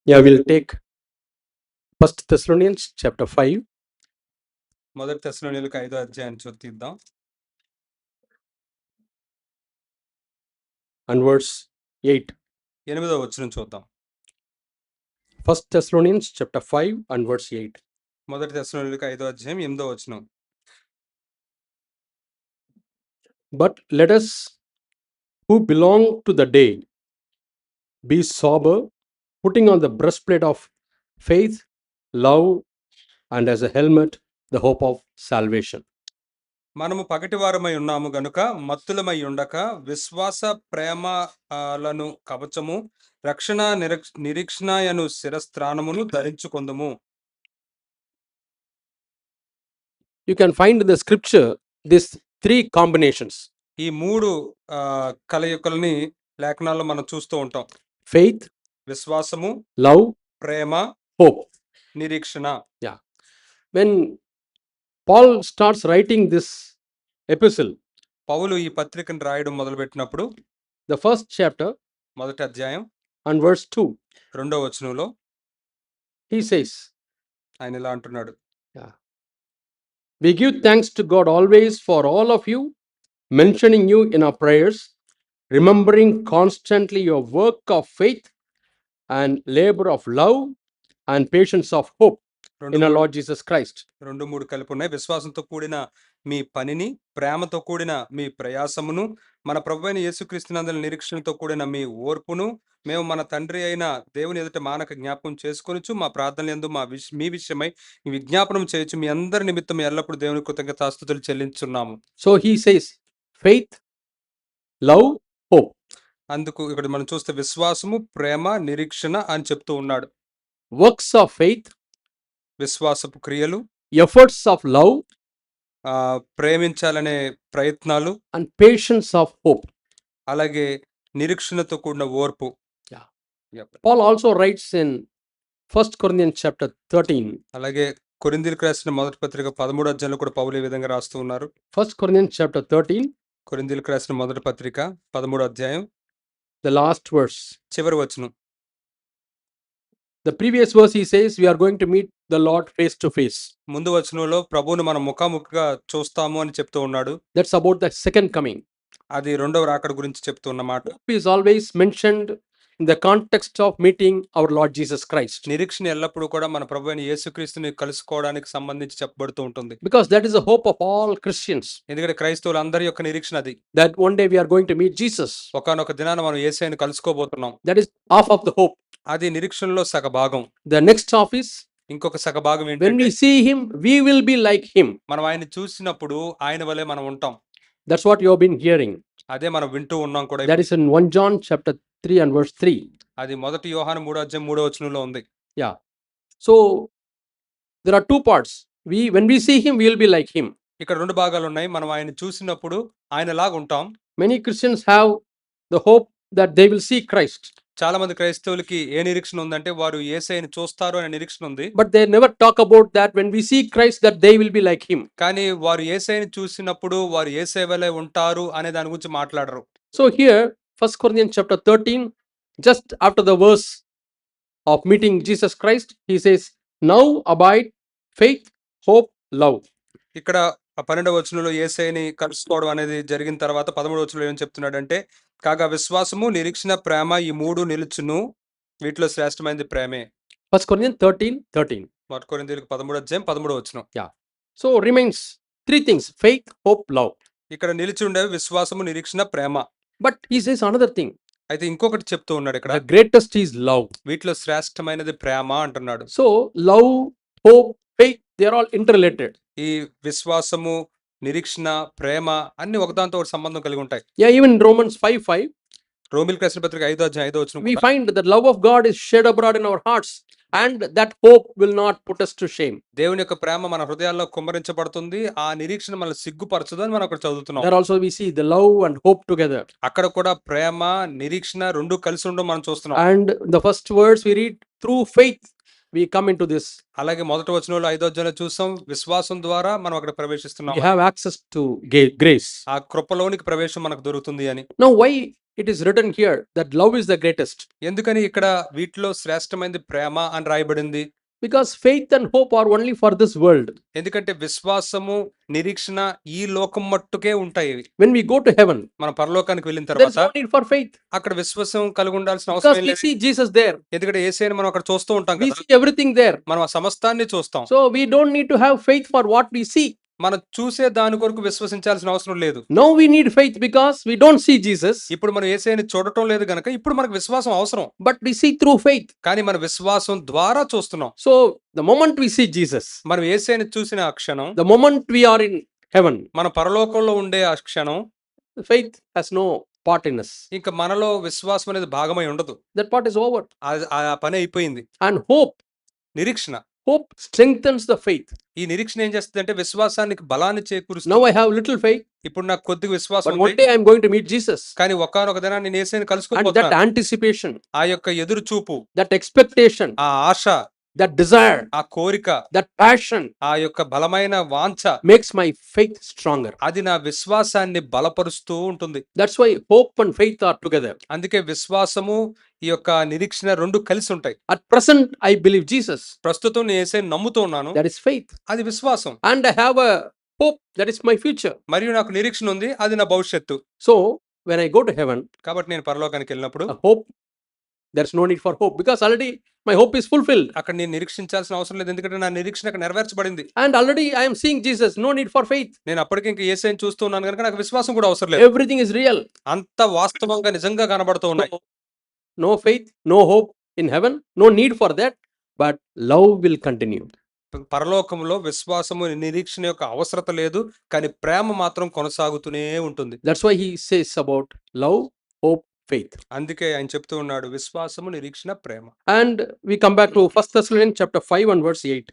Yeah, we'll take 1 Thessalonians chapter 5 మొదటి తెస్సలోనియులకు 5వ అధ్యాయాన్ని తీద్దాం. and verse 8. 8వ వచనం చూద్దాం. 1 Thessalonians chapter 5 and verse 8. మొదటి తెస్సలోనియులకు 5వ అధ్యాయం 8వ వచనం. But let us who belong to the day be sober, putting on the breastplate of faith, love, and as a helmet the hope of salvation. మనము పగటివారమై ఉన్నాము గనుక మత్తులమై ఉండక విశ్వాస ప్రేమలను కవచము రక్షణ నిరీక్షణయను శిరస్త్రాణమును ధరించుకొందుము. You can find in the scripture these three combinations: ఈ మూడు కలయికల్ని లేఖనాల్లో మనం చూస్తూ ఉంటాం. faith, విశ్వాసము, love, ప్రేమ, hope. నిరీక్షణ. Yeah. When Paul starts writing this epistle, పౌలు ఈ పత్రికను రాయడం మొదలుపెట్టినప్పుడు the first chapter మొదటి అధ్యాయం and verse 2, 2వ వచనంలో he says, ఆయన ఇలా అంటున్నాడు, we give thanks to God always for all of you, mentioning you in our prayers, remembering constantly your work of faith and labor of love and patience of hope in our Lord Jesus Christ. 2-3 కలిపి ఉన్నాయి. విశ్వాసంతో కూడిన మీ పనిని, ప్రేమతో కూడిన మీ ప్రయాసమును, మన ప్రభువైన యేసుక్రీస్తునందలి నిరీక్షణతో కూడిన మీ ఓర్పును మేము మన తండ్రి అయిన దేవుని ఎదుట మానక జ్ఞాపకం చేసుకొనుచు మా ప్రార్థనలందు మీ విషయమై విజ్ఞాపనం చేయొచ్చు. మీ అందరి నిమిత్తం ఎల్లప్పుడు దేవుని కృతజ్ఞతాస్తుతులు చెల్లించున్నాము. So he says faith, love, hope. అందుకు ఇక్కడ మనం చూస్తే విశ్వాసము, ప్రేమ, నిరీక్షణ అని చెప్తూ ఉన్నాడు. Works of faith, విశ్వాసపు క్రియలు, efforts of love, ప్రేమించాలనే ప్రయత్నాలు, and patience of hope. అలాగే నిరీక్షణతో కూడిన ఓర్పు. Paul also writes in 1 Corinthians chapter 13. అలాగే కొరింథీయులకు రాసిన మొదటి పత్రిక 13వ అధ్యాయంలో కూడా పౌలు ఈ విధంగా రాస్తూ ఉన్నారు. 1 Corinthians chapter 13, కొరింథీయులకు రాసిన మొదటి పత్రిక 13వ అధ్యాయం the last verse. చివరి వచనం. The previous verse he says we are going to meet the Lord face to face. ముందు వచనంలో ప్రభువును మనం ముఖాముఖిగా చూస్తాము అని చెప్తూ ఉన్నాడు. That's about the second coming. అది రెండవ రాకడ గురించి చెప్తున్న మాట. Hope is always mentioned in the context of meeting our Lord Jesus Christ. నిరీక్షణ ఎల్లప్పుడూ కూడా మన ప్రభువైన యేసుక్రీస్తుని కలుసుకోవడానికి సంబంధించి చెప్పబడుతూ ఉంటుంది. Because that is the hope of all Christians. ఎందుకంటే క్రైస్తవులందరి యొక్క నిరీక్షణ అది. That one day we are going to meet Jesus. ఒకానొక దినాన మనం యేసయ్యను కలుసుకోబోతున్నాం. That is half of the hope. అది నిరీక్షణలో సగ భాగం. The next half is ఇంకొక సగ భాగం when ఏంటంటే we see him we will be like him. మనం ఆయన చూసినప్పుడు ఆయన వలె మనం ఉంటాం. That's what you have been hearing. అదే మనం వింటూ ఉన్నాం కూడా. That is in 1 John chapter 3 and verse 3. అది మొదటి యోహాను 3వ అధ్యాయం 3వ వచనంలో ఉంది. Yeah. So there are two parts. When we see him we will be like him. ఇక్కడ రెండు భాగాలు ఉన్నాయి. మనం ఆయన చూసినప్పుడు ఆయనలాగా ఉంటాం. Many Christians have the hope that they will see Christ. చాలా మంది క్రైస్తవులకి ఏ నిరీక్షణ ఉందంటే వారు యేసయ్యను చూస్తారు అనే నిరీక్షణ ఉంది. But they never talk about that when we see Christ that they will be like him. కానీ వారు యేసయ్యను చూసినప్పుడు వారు యేసయ్య వలె ఉంటారు అనే దాని గురించి మాట్లాడరు. So here 1 Corinthians chapter 13, just after the verse of meeting Jesus Christ, he says, now abide faith, hope, love. ఇక్కడ 12వ వచనంలో యేసయ్యని కలుసుకోవడం అనేది జరిగిన తర్వాత 13వ వచనంలో ఏం చెప్తున్నాడంటే, కాగా విశ్వాసము, నిరీక్షణ, ప్రేమ ఈ మూడు నిలుచును, వీటిలో శ్రేష్టమైనది ప్రేమే. 1 Corinthians 13:13. మొదటి కొరింథీయులకు 13వ అధ్యాయం 13వ వచనం. So remains three things: faith, hope, love. ఇక్కడ నిలిచి ఉండేవి విశ్వాసము, నిరీక్షణ, ప్రేమ. But he says another thing. అయితే ఇంకొకటి చెప్తూ ఉన్నాడు ఇక్కడ. The greatest is love. వీటిలో శ్రేష్టమైనది ప్రేమ అంటున్నాడు. So love, hope, faith, they are all interrelated. ఈ విశ్వాసము, నిరీక్షణ, ప్రేమ అన్ని ఒకదానితో ఒకటి సంబంధం కలిగి ఉంటాయి. Yeah, even in Romans 5:5, రోమీయులకు రాసిన పత్రిక 5వ అధ్యాయం 5వ వచనం we find that the love of God is shed abroad in our hearts, and that hope will not put us to shame. దేవుని యొక్క ప్రేమ మన హృదయాల్లో కుమ్మరించబడుతుంది. ఆ నిరీక్షణ మనల్ని సిగ్గుపరచదు అని మనం అక్కడ చదువుతున్నాం. There also we see the love and hope together. అక్కడ కూడా ప్రేమ, నిరీక్షణ రెండు కలిసి ఉండడం మనం చూస్తున్నాం. And the first words we read, through faith we come into this. అలాగే మొదటి వచనంలో 5వ అధ్యాయంలో చూసాం, విశ్వాసం ద్వారా మనం అక్కడ ప్రవేశిస్తున్నాం. We have access to grace. ఆ కృపలోనికి ప్రవేశం మనకు దొరుకుతుంది అని. Now why it is written here that love is the greatest? ఎందుకని ఇక్కడ వీటిలో శ్రేష్టమైనది ప్రేమ అని రాయబడింది? Because faith and hope are only for this world. ఎందుకంటే విశ్వాసము, నిరీక్షణ ఈ లోకం మట్టుకే ఉంటాయి. When we go to heaven, మనం పరలోకానికి వెళ్ళిన there is తర్వాత no need for faith అక్కడ విశ్వాసం కలిగి ఉండాల్సిన అవసరం because we లేదు. see Jesus there. ఎందుకంటే యేసయ్యని మనం అక్కడ చూస్తూ ఉంటాం We కదా. see everything there. మనం ఆ సమస్తాన్ని చూస్తాం. So we don't need to have faith for what we see. మనం చూసే దాని కొరకు విశ్వసించాల్సిన అవసరం లేదు. Now we need faith because we don't see Jesus, ఇప్పుడు మనం యేసయ్యని చూడటం లేదు గనక ఇప్పుడు మనకు విశ్వాసం అవసరం. but we see through faith. కానీ మన విశ్వాసం ద్వారా చూస్తున్నాం. So the moment we see Jesus, మనం యేసయ్యని చూసిన ఆ క్షణం, the moment we are in heaven, మన పరలోకంలో ఉండే ఆ క్షణం faith has no part in us. ఇంకా మనలో విశ్వాసం అనేది భాగమై ఉండదు. That part is over. ఆ పని అయిపోయింది. And hope, నిరీక్షణ, hope strengthens the faith. ఈ నిరీక్షణ ఏం చేస్తుందంటే విశ్వాసానికి బలాన్ని చేకూరుస్తుంది. Now I have little faith, ఇప్పుడు నాకు కొద్దిగా విశ్వాసం but ఉంది. one day I am going to meet Jesus. కానీ ఒకానొక దినాన్ని నేను యేసయ్యని And that కలుసుకోబోతున్నాను. anticipation, ఆ యొక్క ఎదురు చూపు, that expectation, ఆ ఆశ, that desire, ఆ కోరిక, that passion ఆ యొక్క బలమైన వాంఛ makes my faith stronger. అది నా విశ్వాసాన్ని బలపరుస్తూ ఉంటుంది. That's why hope and faith are together. అందుకే విశ్వాసము ఈ యొక్క నిరీక్షణ రెండు కలిసి ఉంటాయి. At present, I believe Jesus. ప్రస్తుతం నేను యేసయ్యని నమ్ముతూ ఉన్నాను, That is faith. అది విశ్వాసం. And I have a hope, that is my future. మరియు నాకు నిరీక్షణ ఉంది, అది నా భవిష్యత్తు. So when I go to heaven, కాబట్టి నేను పరలోకానికి వెళ్ళినప్పుడు a hope, there's no need for hope because already my hope is fulfilled. అక్కడ నేను నిరీక్షించాల్సిన అవసరం లేదు, ఎందుకంటే నా నిరీక్షణ అక్కడ నెరవేర్చబడింది. And already I am seeing Jesus, no need for faith. నేను అప్పటికి ఇంకా యేసయ్యని చూస్తూ ఉన్నాను కనుక నాకు విశ్వాసం కూడా అవసరం లేదు. Everything is real. అంత వాస్తవంగా నిజంగా కనబడుతూ ఉన్నాయి. So, no faith, no hope in heaven, no need for that, but love will continue. పరలోకంలో విశ్వాసము నిరీక్షణ యొక్క అవసరత లేదు, కానీ ప్రేమ మాత్రం కొనసాగుతూనే ఉంటుంది. That's why he says about love, hope, faith. అందుకే ఆయన చెప్తూ ఉన్నాడు విశ్వాసము, నిరీక్షణ, ప్రేమ. And we come back to 1 Thessalonians chapter 5 and verse 8.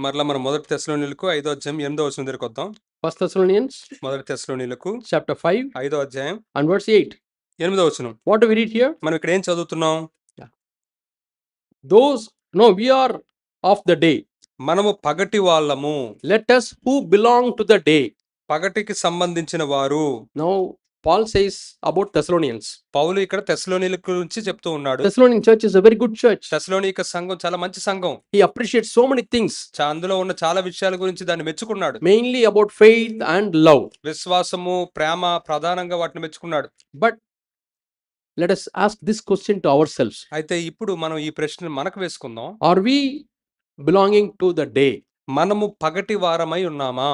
మరలా మనం మొదటి తెస్సలోనీయులకు 5వ అధ్యాయం 8వ వచనం దగ్గరికి వద్దాం. 1 Thessalonians మొదటి తెస్సలోనీయులకు chapter 5 5వ అధ్యాయం and verse 8. 8వ వచనం. What do we read here? మనం ఇక్కడ ఏం చదువుతున్నాం? Those, no, we are of the day. మనము పగటి వాళ్ళము, Let us who belong to the day. పగటికి సంబంధించిన వారు. Now, Paul says about Thessalonians. పౌలు ఇక్కడ తెస్సలోనీయుల గురించి చెప్తూ ఉన్నాడు. Thessalonian church is a very good church. తెస్సలోనిక సంఘం చాలా మంచి సంఘం. He appreciates so many things, అందులో ఉన్న చాలా విషయాల గురించి దాన్ని మెచ్చుకున్నాడు. mainly about faith and love. విశ్వాసము, ప్రేమ ప్రధానంగా వాటిని మెచ్చుకున్నాడు. But let us ask this question to ourselves. అయితే ఇప్పుడు మనం ఈ ప్రశ్న మనకు వేసుకుందాం. Are we belonging to the day? మనము పగటి వారమై ఉన్నామా?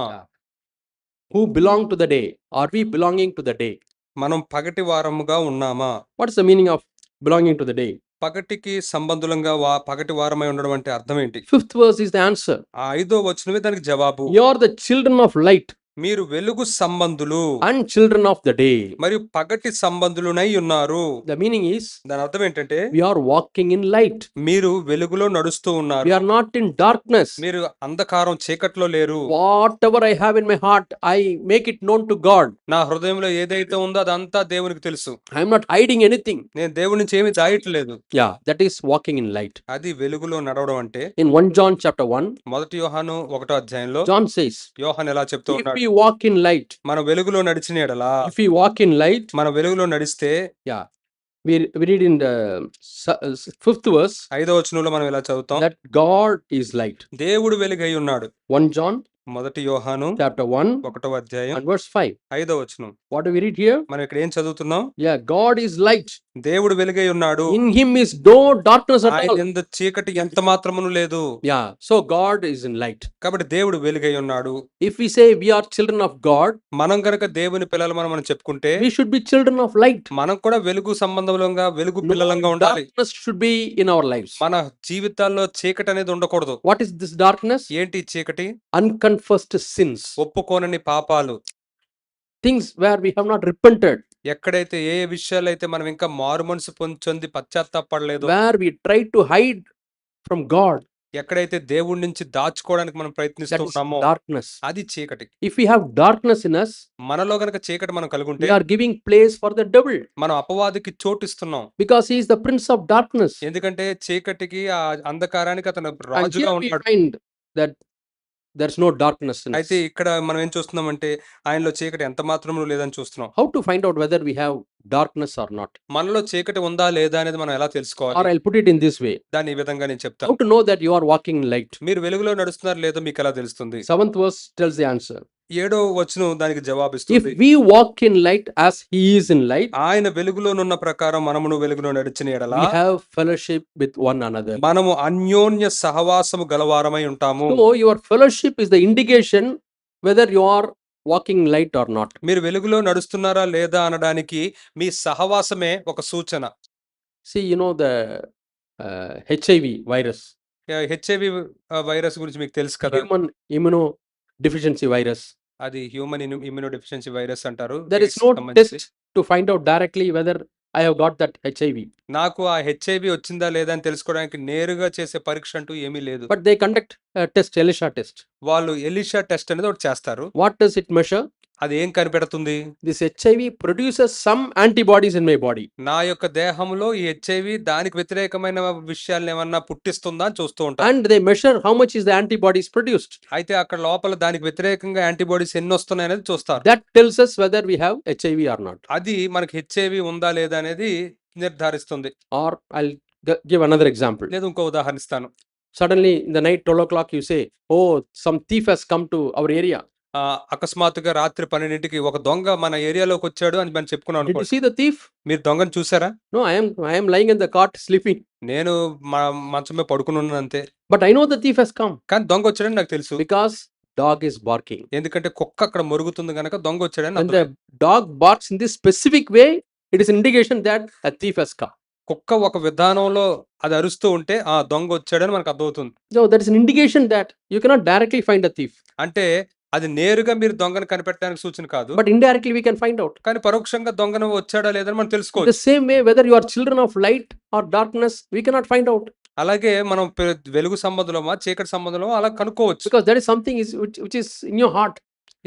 Who belong to the day? Are we belonging to the day? మనం పగటి వారముగా ఉన్నామా? What is the meaning of belonging to the day? పగటికి సంబంధులంగా పగటి వారమై ఉండడం అంటే అర్థం ఏంటి? 5th verse is the answer. ఆ 5వ వచనమే దానికి జవాబు. You are the children of light మీరు వెలుగు సంబంధులు and children of the day. మరియు పగటి సంబంధులునై ఉన్నారు. The meaning is దాని అర్థం ఏంటంటే we are walking in light. మీరు వెలుగులో నడుస్తూ ఉన్నారు. We are not in darkness. మీరు అంధకారం, చీకట్లో లేరు. Whatever I have in my heart, I make it known to God. నా హృదయంలో ఏదైతే ఉందో అదంతా దేవునికి తెలుసు. I am not hiding anything. నేను దేవుడి నుంచి ఏమీ దాయట్లేదు. Yeah, that is walking in light. అది వెలుగులో నడవడం అంటే. In 1 John chapter 1, మొదటి యోహాను 1వ అధ్యాయంలో John says, యోహాను ఎలా చెప్తూ if ఉన్నాడు? we walk in light, మన వెలుగులో నడిచిన ఎడలా, if we walk in light, మన వెలుగులో నడిస్తే, yeah, we read in the 5th verse 5వ వచనంలో మనం ఇలా చదువుతాం, that God is light. దేవుడు వెలుగై ఉన్నాడు. 1 John మొదటి యోహాను chapter 1 1వ అధ్యాయం and verse 5. 5వ వచనం. What do we read here? మనం ఇక్కడ ఏం చదువుతున్నాం? Yeah, God is light. దేవుడు వెలుగై ఉన్నాడు. In him is no darkness at ఆయన all. యందు చీకటి ఎంత మాత్రమును లేదు. Yeah, so God is in light. కాబట్టి దేవుడు వెలుగై ఉన్నాడు. If we say we are children of God, మనం గనక దేవుని పిల్లలు మనం చెప్పుకుంటే we should be children of light. మనం కూడా వెలుగు సంబంధంగా, వెలుగు పిల్లలంగా No ఉండాలి. darkness should be in our lives. మన జీవితాల్లో చీకటి అనేది ఉండకూడదు. What is this darkness? ఏంటి చీకటి? Unconfessed sins. ఒప్పుకోనని పాపాలు. Things where we have not repented. ఎక్కడైతే ఏ విషయాలైతే మనం ఇంకా మారు మనసు పొంది పశ్చాత్తాపడలేదు, Where we try to hide from God. ఎక్కడైతే దేవుడి నుంచి దాచుకోవడానికి మనం That is ప్రయత్నిస్తున్నామో darkness. అది చీకటి. If we have darkness in us, మనలో గనక చీకటి మనం కలిగి we ఉంటే are giving place for the devil మనం అపవాదికి చోటిస్తున్నాం. because he is the prince of darkness. ఎందుకంటే చీకటికి, ఆ అంధకారానికి అతను And రాజుగా here we ఉన్నాడు. find that there's no darkness in us. అయితే ఇక్కడ మనం ఏం చూస్తున్నామంటే ఆయనలో చీకటి ఎంత మాత్రము లేదని చూస్తున్నాం. How to find out whether we have darkness or not? మనలో చీకటి ఉందా లేదా అనేది మనం ఎలా Or తెలుసుకోవాలి? I'll put it in this way. దాన్ని ఈ విధంగా నేను How చెప్తాను. to know that you are walking in light? మీరు వెలుగులో నడుస్తున్నారో లేదో మీకు ఎలా తెలుస్తుంది? 7th verse tells the answer. 7వ వచనం దానికి If జవాబిస్తుంది. we walk in light as he is in light, ఆయన వెలుగులోనున్న ప్రకారం మనమును వెలుగులో నడిచిన ఎడల we have fellowship with one another. మనము అన్యోన్య సహవాసము గలవారమై ఉంటాము. So your fellowship is the indication whether you are walking in light or not. మీరు వెలుగులో నడుస్తున్నారా లేదా అనడానికి మీ సహవాసమే ఒక సూచన. See, you know the HIV virus, HIV virus గురించి మీకు తెలుసు కదా. human immunodeficiency virus. అది హ్యూమన్ ఇమ్యూనో డెఫిషియన్సీ వైరస్ అంటారు. There is AIDS no సంబంధించి. test to find out directly whether I have got that HIV. నాకు ఆ హెచ్ఐవి వచ్చిందా లేదా అని తెలుసుకోవడానికి నేరుగా చేసే పరీక్ష అంటూ ఏమీ లేదు. But they conduct a test, ELISA test. వాళ్ళు ఎలిషా టెస్ట్ అనేది ఒకటి చేస్తారు. What does it measure? అది ఏం కనిపెడుతుంది? This HIV produces some antibodies in my body. నా యొక్క దేహంలో ఈ హెచ్ఐవి దానికి వ్యతిరేకమైన విషయాలను ఏమన్నా పుట్టిస్తుందా అని చూస్తూ ఉంటారు. And they measure how much is the antibodies produced. అయితే అక్కడ లోపల దానికి వ్యతిరేకంగా యాంటీబాడీస్ ఎన్ని వస్తున్నాయి అనేది చూస్తారు. That tells us whether we have HIV or not. అది మనకి హెచ్ఐవి ఉందా లేదా అనేది నిర్ధారిస్తుంది. Or I'll give another example. లేదు ఇంకో ఉదాహరణ ఇస్తాను. Suddenly in the night 12 o'clock you say, oh, some thief has come to our area. అకస్మాత్తుగా రాత్రి 12కి ఒక దొంగ మన ఏరియాలోకి వచ్చాడు అని మనం చెప్పుకున్నాం Did you అనుకో. see the thief? మీరు దొంగను చూసారా? No, I am lying in the cot sleeping. నేను మంచం మీద పడుకుని ఉన్నాను అంతే. But I know the thief has come కానీ దొంగ వచ్చాడని నాకు తెలుసు. because dog is barking. ఎందుకంటే కుక్క అక్కడ మొరుగుతుంది గనక దొంగ వచ్చాడని When అర్థం. the dog barks in this specific way, it is an indication that a thief has come. కుక్క ఒక విధానంలో అది అరుస్తూ ఉంటే ఆ దొంగ వచ్చాడని మనకు అర్థమవుతుంది. So that is an indication that you cannot directly find a thief, అంటే అది నేరుగా మీరు దొంగను కనిపెట్టడానికి సూచన కాదు. but indirectly we can find out. కానీ పరోక్షంగా దొంగను వచ్చాడా లేదని మనం The తెలుసుకోవచ్చు. same way, whether you are children of light or darkness, we cannot find out అలాగే మనం వెలుగు సంబంధంలోమా చీకటి సంబంధంలో అలా కనుక్కోవచ్చు. because that is something which is in your heart.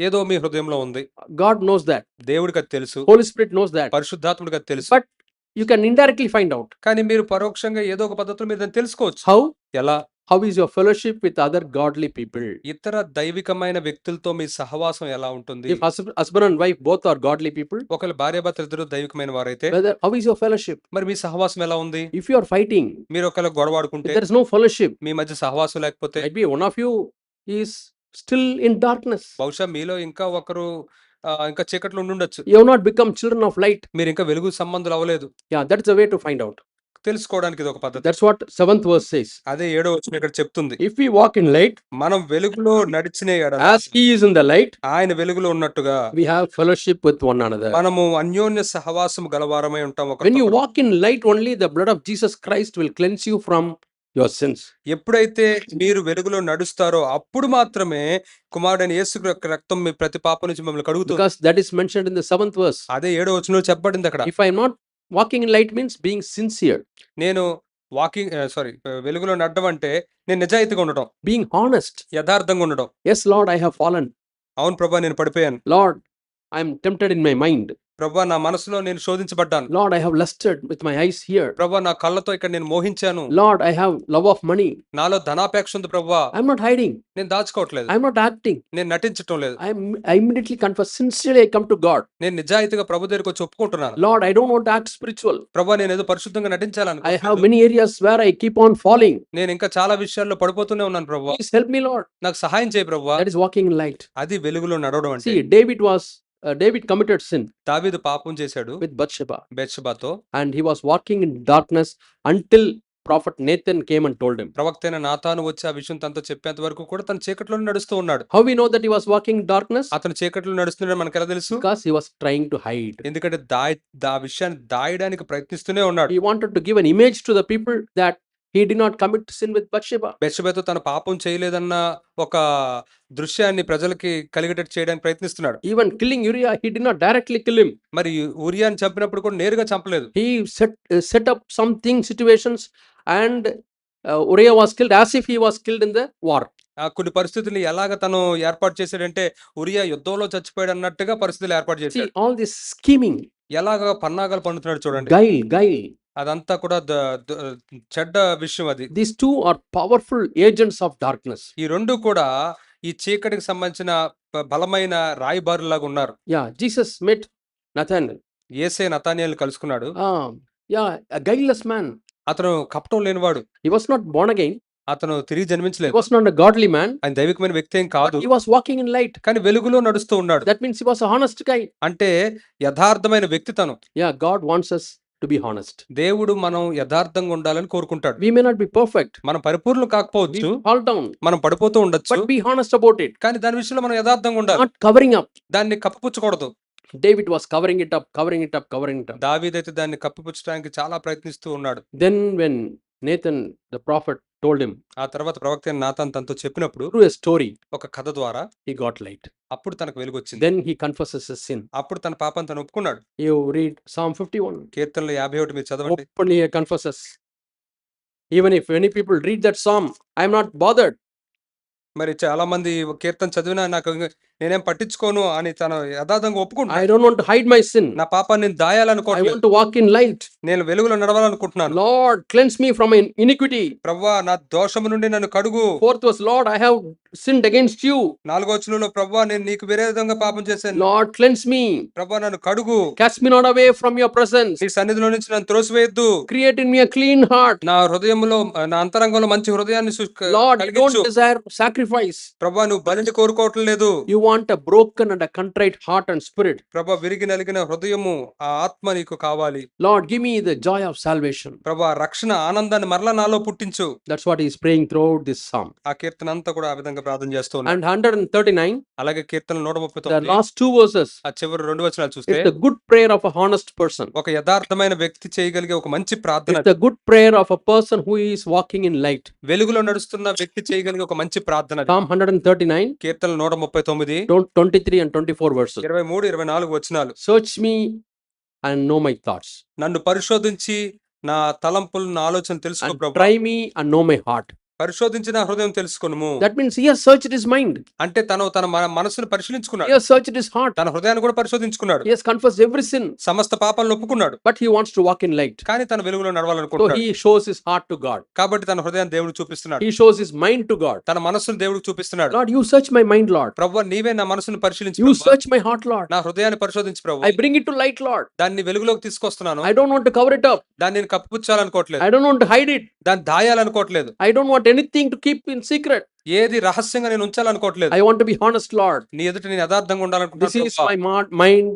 ఏదో మీ హృదయంలో ఉంది. God knows that. దేవుడికి అది తెలుసు. Holy Spirit knows that. పరిశుద్ధాత్ముడికి అది తెలుసు. But you can indirectly find out. కానీ మీరు పరోక్షంగా ఏదో ఒక పద్ధతిలో మీరు దాన్ని తెలుసుకోవచ్చు. How? ఎలా? How is your fellowship with other godly people? ఇతర దైవికమైన వ్యక్తులతో మీ సహవాసం ఎలా ఉంటుంది? If husband and wife both are godly people, ఒకవేళ భార్యాభర్తలు ఇద్దరు దైవికమైన వారైతే how is your fellowship? మరి మీ సహవాసం ఎలా ఉంది? If you are fighting, మీరు ఒకవేళ if గొడవాడుకుంటే there is no fellowship, మీ మధ్య సహవాసం లేకపోతే might be one of you is still in darkness. బహుశా మీలో ఇంకా ఒకరు ఇంకా చీకట్లో ఉండుండొచ్చు. You have not become children of light. మీరు ఇంకా వెలుగు సంబంధులు అవ్వలేదు. Yeah, that's the way to find out. తెలుసుకోవడానికి ఇది ఒక పద్ధతి. That's what 7th verse says. అదే 7వ వచనం ఇక్కడ చెప్తుంది. If we walk in light, మనం వెలుగులో నడిచిన ఎడల as he is in the light, ఆయన వెలుగులో ఉన్నట్టుగా we have fellowship with one another. మనము అన్యోన్య సహవాసము గలవారమై ఉంటాం. When you walk in light only, the blood of Jesus Christ will cleanse you from your sins. ఎప్పుడైతే మీరు వెలుగులో నడుస్తారో అప్పుడు మాత్రమే కుమారుడైన యేసు యొక్క రక్తం మీ ప్రతి పాపం నుంచి మిమ్మల్ని కడుగుతుంది. Because that is mentioned in the 7th verse. అదే 7వ వచనంలో చెప్పబడింది అక్కడ. If I am not walking in light means being sincere, నేను వెలుగులో నడడం అంటే నేను నిజాయితీగా ఉండడం, being honest. యథార్థంగా ఉండడం. Yes, Lord, I have fallen. అవును ప్రభా నేను పడిపోయాను. Lord, I am tempted in my mind. ప్రభా నా మనసులో నేను శోధించబడ్డాను. Lord, I have lusted with my eyes here. ప్రభా నా కళ్ళతో ఇక్కడ నేను మోహించాను. Lord, I have love of money. నాలో ధనాపేక్ష ఉంది ప్రభా. I am not hiding. నేను దాచుకోవట్లేదు. I am not acting. నేను నటించటం లేదు. I immediately confess. Sincerely, I come to God. నేను నిజాయితీగా ప్రభు దగ్గరికి వచ్చి ఒప్పుకుంటున్నాను. Lord, I don't want to act spiritual. ప్రభా నేను ఏదో పరిశుద్ధంగా I నటించాలని have many areas where I keep on falling. నేను ఇంకా చాలా విషయాల్లో పడిపోతూనే ఉన్నాను ప్రభా. Please help me, Lord. నాకు సహాయం చేయి ప్రభా. That is walking in light. అది వెలుగులో నడవడం అంటే. See, David committed sin దావీదు పాపం చేశాడు with Bathsheba, బెత్షెబాతో. and he was walking in darkness until prophet Nathan came and told him. ప్రవక్త అయిన నాతాను వచ్చి ఆ విషయం తనతో చెప్పేంత వరకు కూడా తన చీకట్లో నడుస్తూ ఉన్నాడు. How we know that he was walking in darkness? అతను చీకట్లో నడుస్తున్నాడు మనకు ఎలా తెలుసు? Because he was trying to hide. ఎందుకంటే ఆ విషయాన్ని దాయడానికి ప్రయత్నిస్తూనే ఉన్నాడు. He wanted to give an image to the people that he did not commit sin with Bathsheba. బెత్షెబాతో తన పాపం చేయలేదన్న ఒక దృశ్యాన్ని ప్రజలకి కలిగేటట్టు చేయడానికి ప్రయత్నిస్తున్నాడు. Even killing Uriah, he did not directly kill him. మరి ఉరియాని చంపినప్పుడు కూడా నేరుగా చంపలేదు. He set up something situations, and Uriah was killed as if he was killed in the war. కొన్ని పరిస్థితులు ఎలాగ తను ఏర్పాటు చేశాడంటే ఉరియా యుద్ధంలో చచ్చిపోయాడు అన్నట్టుగా పరిస్థితులు ఏర్పాటు See, చేశాడు. all this scheming, ఎలాగ పన్నాగాలు పండుతున్నాడు చూడండి. guile. అదంతా కూడా చెడ్డ విషయం అది. These two are powerful agents of darkness. ఈ రెండు కూడా ఈ చీకటికి సంబంధించిన బలమైన రాయబారులాగా ఉన్నారు. Yeah, Jesus met Nathanael. యేసే నతానియేలుని కలుసుకున్నాడు. Yeah, a guileless man. అతను కపటం లేనివాడు. He was not born again. అతను తిరిగి He జన్మించలేదు. was not a godly man. ఆయన దైవికమైన వ్యక్తి ఏం But కాదు. he was walking in light. కానీ వెలుగులో నడుస్తూ ఉన్నాడు. That means he was a honest guy. అంటే యథార్థమైన వ్యక్తి తను. Yeah, God wants us to be honest. దేవుడు మనం యథార్థంగా ఉండాలని కోరుకుంటాడు. We may not be perfect. మనం పరిపూర్ణులు We కాకపోవచ్చు, fall down. మనం పడిపోతూ ఉండొచ్చు. But be honest about it. కానీ దాని విషయంలో మనం యథార్థంగా ఉండాలి. Not covering up. దాన్ని కప్పిపుచ్చకూడదు. David was covering it up, covering it up, covering it up. దావీదైతే దాన్ని కప్పిపుచ్చడానికి చాలా ప్రయత్నిస్తూ ఉన్నాడు. Then when Nathan the prophet told him ఆ తర్వాత ప్రవక్త అయిన నాతాన్ తనతో చెప్పినప్పుడు through a story, ఒక కథ ద్వారా he got light. అప్పుడు తనకు వెలుగొచ్చింది. Then he confesses his sin. అప్పుడు తన పాపాన్ని తను ఒప్పుకున్నాడు. You read Psalm 51. కీర్తనలు 51 మీరు చదవండి. Openly he confesses. Even if many people read that psalm, I am not bothered. మరి చాలా మంది కీర్తన చదివినా నాకు నేనేం పట్టించుకోను అని తను యథార్థంగా ఒప్పుకుంటాడు. I don't want to hide my sin. నా పాపాన్ని నేను I దాయాలనుకోవట్లేదు. want to walk in light. నేను వెలుగులో నడవాలనుకుంటున్నాను. Lord, cleanse me from iniquity. ప్రభువా నా దోషము నుండి నన్ను కడుగు. Fourth was, Lord, I have sinned against you. 4వ వచనంలో ప్రభువా నేను నీకు విరోధంగా పాపం చేశాను. Lord, cleanse me. ప్రభువా నన్ను కడుగు. Cast me not away from your presence. నీ సన్నిధిలో నుంచి నన్ను త్రోసివేయొద్దు. Create in me a clean heart. నా హృదయంలో నా అంతరంగంలో మంచి హృదయాన్ని Lord, you don't కలిగించు. desire sacrifice. ప్రభువా నువ్వు బలిని కోరుకోవటం లేదు. You want a broken and a contrite heart and spirit. ప్రభువా విరిగి నలిగిన హృదయము ఆ ఆత్మ నీకు కావాలి. Lord, give me the joy of salvation. ప్రభువా రక్షణ ఆనందాన్ని మరలా నాలో పుట్టించు. That's what he is praying throughout this psalm. ఆ కీర్తన అంతా కూడా ఆ విధంగా ప్రార్థన చేస్తూ ఉన్నాడు. And 139, అలాగే కీర్తన the 139 last two verses, ఆ చివరి 2 వచనాలు చూస్తే it's the good prayer of a honest person. ఒక యథార్థమైన వ్యక్తి చేయగలిగే ఒక మంచి ప్రార్థన. It's the good prayer of a person who is walking in light. వెలుగులో నడుస్తున్న వ్యక్తి చేయగలిగే ఒక మంచి ప్రార్థన. Psalm 139, Keerthana 139 23 and 24 verses. 23, 24 వచనాలు. Search me and know my thoughts. నన్ను పరిశోధించి నా తలంపులు నా ఆలోచన తెలుసుకో And ప్రభువా. try me and know my heart. పరిశోధించి నా హృదయం తెలుసుకొనుము. That means he has searched his mind. అంటే తన మనసును పరిశీలించుకున్నాడు. He has searched his heart. తన హృదయాన్ని కూడా పరిశోధించుకున్నాడు. He has confessed every sin. సమస్త పాపాలను ఒప్పుకున్నాడు. But he wants to walk in light. కానీ తన వెలుగులో So నడవాలనుకుంటున్నాడు. he shows his heart to God. కాబట్టి తన హృదయాన్ని దేవుడు చూపిస్తున్నాడు. He shows his mind to God. తన మనసును దేవుడికి చూపిస్తున్నాడు. Lord, you search my mind, Lord. ప్రభువా నీవే నా మనసును పరిశీలించు You ప్రభువా. search my heart, Lord. నా హృదయాన్ని పరిశోధించు ప్రభు. I bring it to light, Lord. దాన్ని వెలుగులోకి తీసుకొస్తున్నాను. I don't want to cover it up. దాన్ని నేను కప్పిపుచ్చాలనుకోవట్లేదు. I don't want to hide it. దాన్ని దాయాలనుకోవట్లేదు. I don't want anything to keep in secret. ఏది రహస్యంగా నేను ఉంచాలనుకోవట్లేదు. I want to be honest, Lord. నీ ఎదుట నేను యథార్థంగా This ఉండాలనుకుంటున్నాను is ప్రభువా. my mind.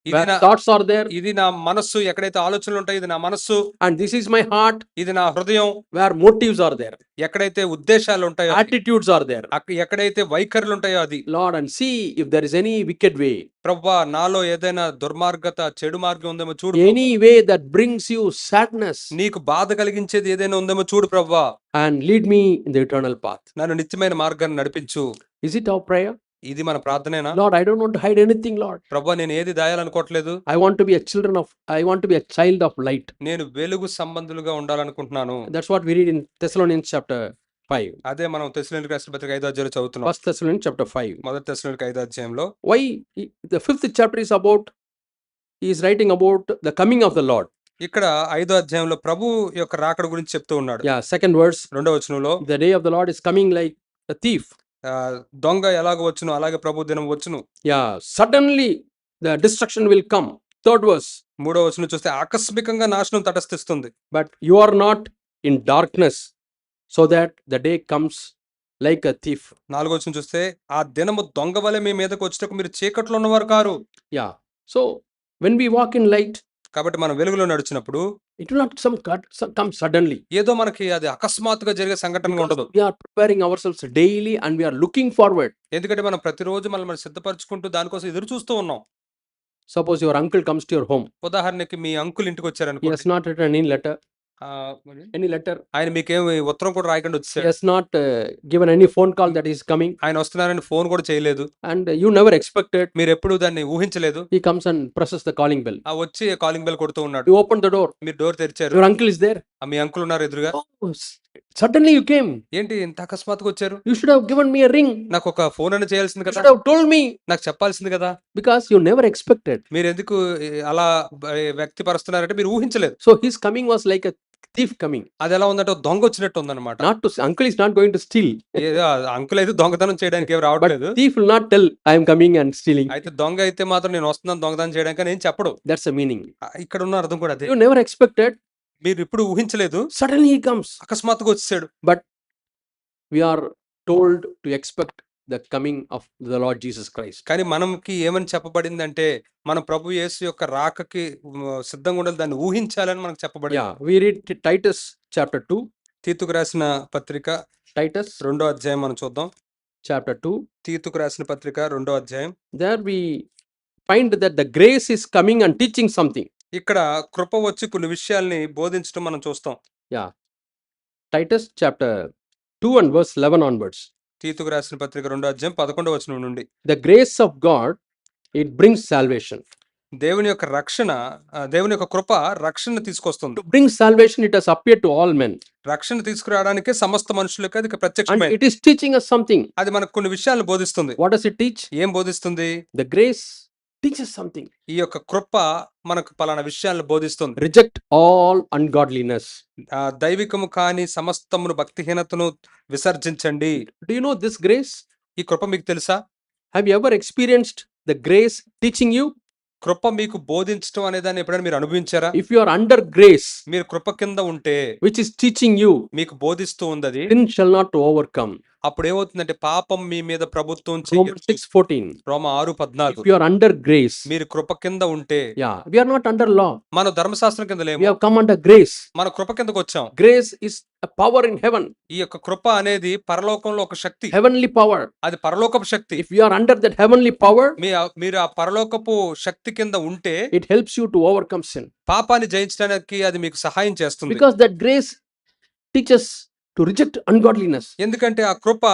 ఇది Where నా thoughts are there. ఇది నా మనస్సు ఎక్కడైతే ఆలోచనలు ఉంటాయి ఇది నా మనస్సు. And this is my heart. ఇది నా హృదయం Where motives are there. ఎక్కడైతే ఉద్దేశాలు ఉంటాయో Attitudes are there. ఎక్కడైతే వైఖరులు ఉంటాయో అది. Lord, and see if there is any wicked way. ప్రభువా నాలో ఏదైనా దుర్మార్గత చెడు మార్గం ఉందేమో చూడు. Any way that brings you sadness. నీకు బాధ కలిగించేది ఏదైనా ఉందేమో చూడు ప్రభువా. And lead me in the eternal path. నన్ను నిత్యమైన మార్గాన్ని నడిపించు. Is it our prayer? ఇది మన ప్రార్థనేనా? Lord, I don't want to hide anything, Lord. ప్రభువా నేను ఏది దాయాలనుకోవట్లేదు. I want to be a child of light. నేను వెలుగు సంబంధులుగా ఉండాలనుకుంటున్నాను. That's what we read in Thessalonians chapter 5. అదే మనం తెస్సలోనికైయులకు రాసిన పత్రిక 5వ అధ్యాయంలో చదువుతున్నాం. 1 Thessalonians chapter 5. మొదటి తెస్సలోనికైయులకు 5వ అధ్యాయంలో Why the 5th chapter is about, he is writing about the coming of the Lord. ఇక్కడ 5వ అధ్యాయంలో ప్రభు యొక్క రాకడ గురించి చెప్తూ ఉన్నాడు. Yeah, second verse. 2వ వచనంలో The day of the Lord is coming like a thief. దొంగ ఎలాగో వచ్చును అలాగే ప్రభు దినం వచ్చును. Yeah, suddenly the destruction will come. Third verse. 3వ వచనం చూస్తే ఆకస్మికంగా నాశనం తటస్థిస్తుంది. But you are not in darkness, so that the day comes like a thief. 4వ వచనం చూస్తే ఆ దినము దొంగ వలె మీ మీదకు వచ్చేటప్పుడు మీరు చీకట్లో ఉన్నవారు car. Yeah. So when we walk in light, కాబట్టి మనం వెలుగులో నడిచినప్పుడు it will not come suddenly. ఏదో మనకి అది అకస్మాత్తుగా జరిగే సంఘటనగా ఉండదు. We are preparing ourselves daily and we are looking forward. ఎందుకంటే మనం ప్రతిరోజు మనం సిద్ధపరచుకుంటూ దానికోసం ఎదురు చూస్తూ ఉన్నాం. Suppose your uncle comes to your home. ఉదాహరణకి మీ అంకుల్ ఇంటికి He వచ్చారనుకోండి. has not written any letter. ఆయన మీకేమి ఉత్తరం కూడా రాయకుండా He వచ్చాడు. has not given any phone call that he is coming. ఆయన వస్తున్నారని ఫోన్ కూడా చేయలేదు. And you never expected. మీరు ఎప్పుడు దాన్ని ఊహించలేదు. He comes and presses the calling bell. ఆ వచ్చి కాలింగ్ బెల్ కొడుతూ ఉన్నాడు. You open the door. మీరు డోర్ తెరిచారు. Your uncle is there. Me uncle ఉన్నారు ఎదురుగా. Oh, suddenly you came. ఏంటి ఇంత అకస్మాత్తుగా వచ్చారు? You should have given me a ring. నాకు ఒక ఫోన్ అని చేయాల్సింది You కదా. should have told me. నాకు చెప్పాల్సింది కదా. Because you never expected. మీరు ఎందుకు అలా వ్యక్తిపరుస్తున్నారంటే మీరు ఊహించలేదు. So his coming was like a thief coming. అది ఎలా ఉందంటే దొంగ వచ్చినట్టు ఉందన్నమాట. Not to uncle is not going to steal, ఏదో అంకుల్ అయితే దొంగతనం చేయడానికి ఏం but రావట్లేదు. thief will not tell I am coming and stealing. అయితే దొంగ అయితే మాత్రం నేను వస్తున్నాను దొంగతనం చేయడానికి అని ఏం చెప్పడు. That's the meaning. ఇక్కడ ఉన్న అర్థం కూడా అదే. You never expected, మీరు ఇప్పుడు ఊహించలేదు, suddenly he comes. అకస్మాత్తుగా వచ్చేసాడు. But we are told to expect the coming of the Lord Jesus Christ. కానీ మనకి ఏమని చెప్పబడిందంటే మన ప్రభు యేసు యొక్క రాకకి సిద్ధంగా ఉండాలి, దాన్ని ఊహించాలని మనకు చెప్పబడింది. Yeah, we read Titus chapter 2. తీతుకు రాసిన పత్రిక Titus 2వ అధ్యాయం మనం చూద్దాం. chapter 2. తీతుకు రాసిన పత్రిక 2వ అధ్యాయం. There we find that the grace is coming and teaching something. ఇక్కడ కృప వచ్చి కొన్ని విషయాల్ని బోధించడం మనం చూస్తాం. Yeah. Titus chapter 2 and verse 11 onwards. తీతుకు రాసిన పత్రిక 2వ అధ్యాయం 11వ వచనం నుండి. The grace of God, it brings salvation. దేవుని యొక్క రక్షణ, దేవుని యొక్క కృప రక్షణ తీసుకొస్తుంది. To bring salvation, it has appeared to all men. రక్షణ తీసుకురావడానికి సమస్త మనుషులకు అది And ప్రత్యక్షమైంది. it is teaching us something. అది మనకు కొన్ని విషయాలను బోధిస్తుంది. What does it teach? ఏం బోధిస్తుంది? The grace teaches something. ఈ యొక్క కృప మనకు పలానా విషయాలను బోధిస్తుంది. Reject all ungodliness. దైవికము కాని సమస్తమును భక్తిహీనతను విసర్జించండి. Do you know this grace? ఈ కృప మీకు తెలుసా? Have you ever experienced the grace teaching you? కృప మీకు బోధించడం అనే దాన్ని ఎప్పుడైనా మీరు అనుభవించారా? If you are under grace, మీరు కృప కింద ఉంటే, which is teaching you, మీకు బోధిస్తూ ఉంది, sin shall not overcome. అప్పుడు ఏమవుతుందంటే పాపం మీ మీద ప్రభుత్వం Romans చేయొచ్చు. 6:14. రోమా 6:14. If you are under grace, మీరు కృప కింద ఉంటే, yeah, we are not under law. మనం ధర్మశాస్త్రం కింద We లేము, have come under grace. మన కృప కిందకు వచ్చాం. Grace is a power in heaven, ఈ యొక్క కృప అనేది పరలోకంలో ఒక శక్తి, heavenly power. అది పరలోకపు శక్తి. If you are under that heavenly power, మీరు ఆ పరలోకపు శక్తి కింద ఉంటే it helps you to overcome sin. పాపాన్ని జయించడానికి అది మీకు సహాయం చేస్తుంది. Because that grace teaches to reject ungodliness. ఎందుకంటే ఆ కృప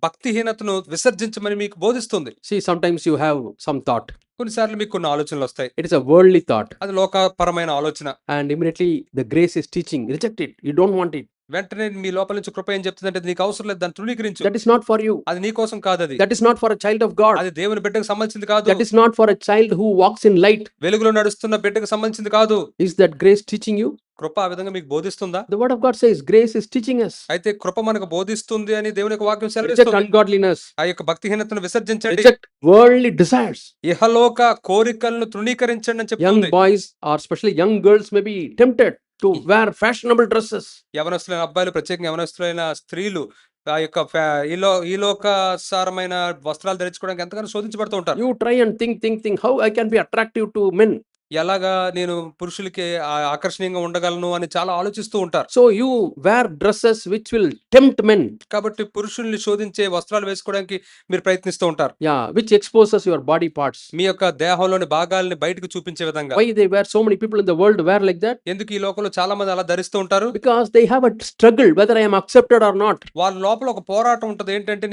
భక్తిహీనతను విసర్జించమని మీకు బోధిస్తుంది. See, sometimes you have some thought. కొన్నిసార్లు మీకు కొన్ని ఆలోచనలు వస్తాయి, It is a worldly thought. అది లోకపరమైన ఆలోచన. And immediately the grace is teaching, reject it. You don't want it. వెంటనే మీ లోపల నుంచి కృప ఏం చెప్తుందంటే నీకు అవసరం లేదు, దాన్ని తృణీకరించు, That is not for you. అది నీ కోసం కాదు, అది That is not for a child of God. అది దేవుని బిడ్డకు సంబంధించింది కాదు, That is not for a child who walks in light. వెలుగులో నడుస్తున్న బిడ్డకు సంబంధించింది కాదు. Is that grace teaching you? కృప ఆ విధంగా మీకు బోధిస్తుందా? The word of God says grace is teaching us. అయితే కృప మనకు బోధిస్తుంది అని దేవుని యొక్క వాక్యం Reject సెలవిస్తుంది. ungodliness. ఆ యొక్క భక్తిహీనతను విసర్జించండి, Reject worldly desires. ఇహలోక కోరికలను తృణీకరించండి అని Young చెప్తుంది. boys or especially young girls may be tempted to wear fashionable dresses. యవనస్తులైన అబ్బాయిలు, ప్రత్యేకంగా యవనస్తులైన స్త్రీలు ఆ యొక్క ఈ లోక సారమైన వస్త్రాలు ధరించుకోవడానికి ఎంతగానో శోధించబడుతూ ఉంటారు. You try and think how I can be attractive to men. ఎలాగా నేను పురుషులకి ఆకర్షణీయంగా ఉండగలను అని చాలా ఆలోచిస్తూ ఉంటారు. So you wear dresses which will tempt men. కాబట్టి పురుషుల్ని శోధించే వస్త్రాలు వేసుకోవడానికి మీరు ప్రయత్నిస్తూ ఉంటారు. Yeah, which exposes your body parts. మీ యొక్క దేహంలోని భాగాలని బయటకు చూపించే విధంగా. Why they wear, so many people in the world wear like that? ఎందుకు ఈ లోకంలో చాలా మంది అలా ధరిస్తూ ఉంటారు? Because they have a struggle whether I am accepted or not. వాళ్ళ లోపల ఒక పోరాటం ఉంటది, ఏంటంటే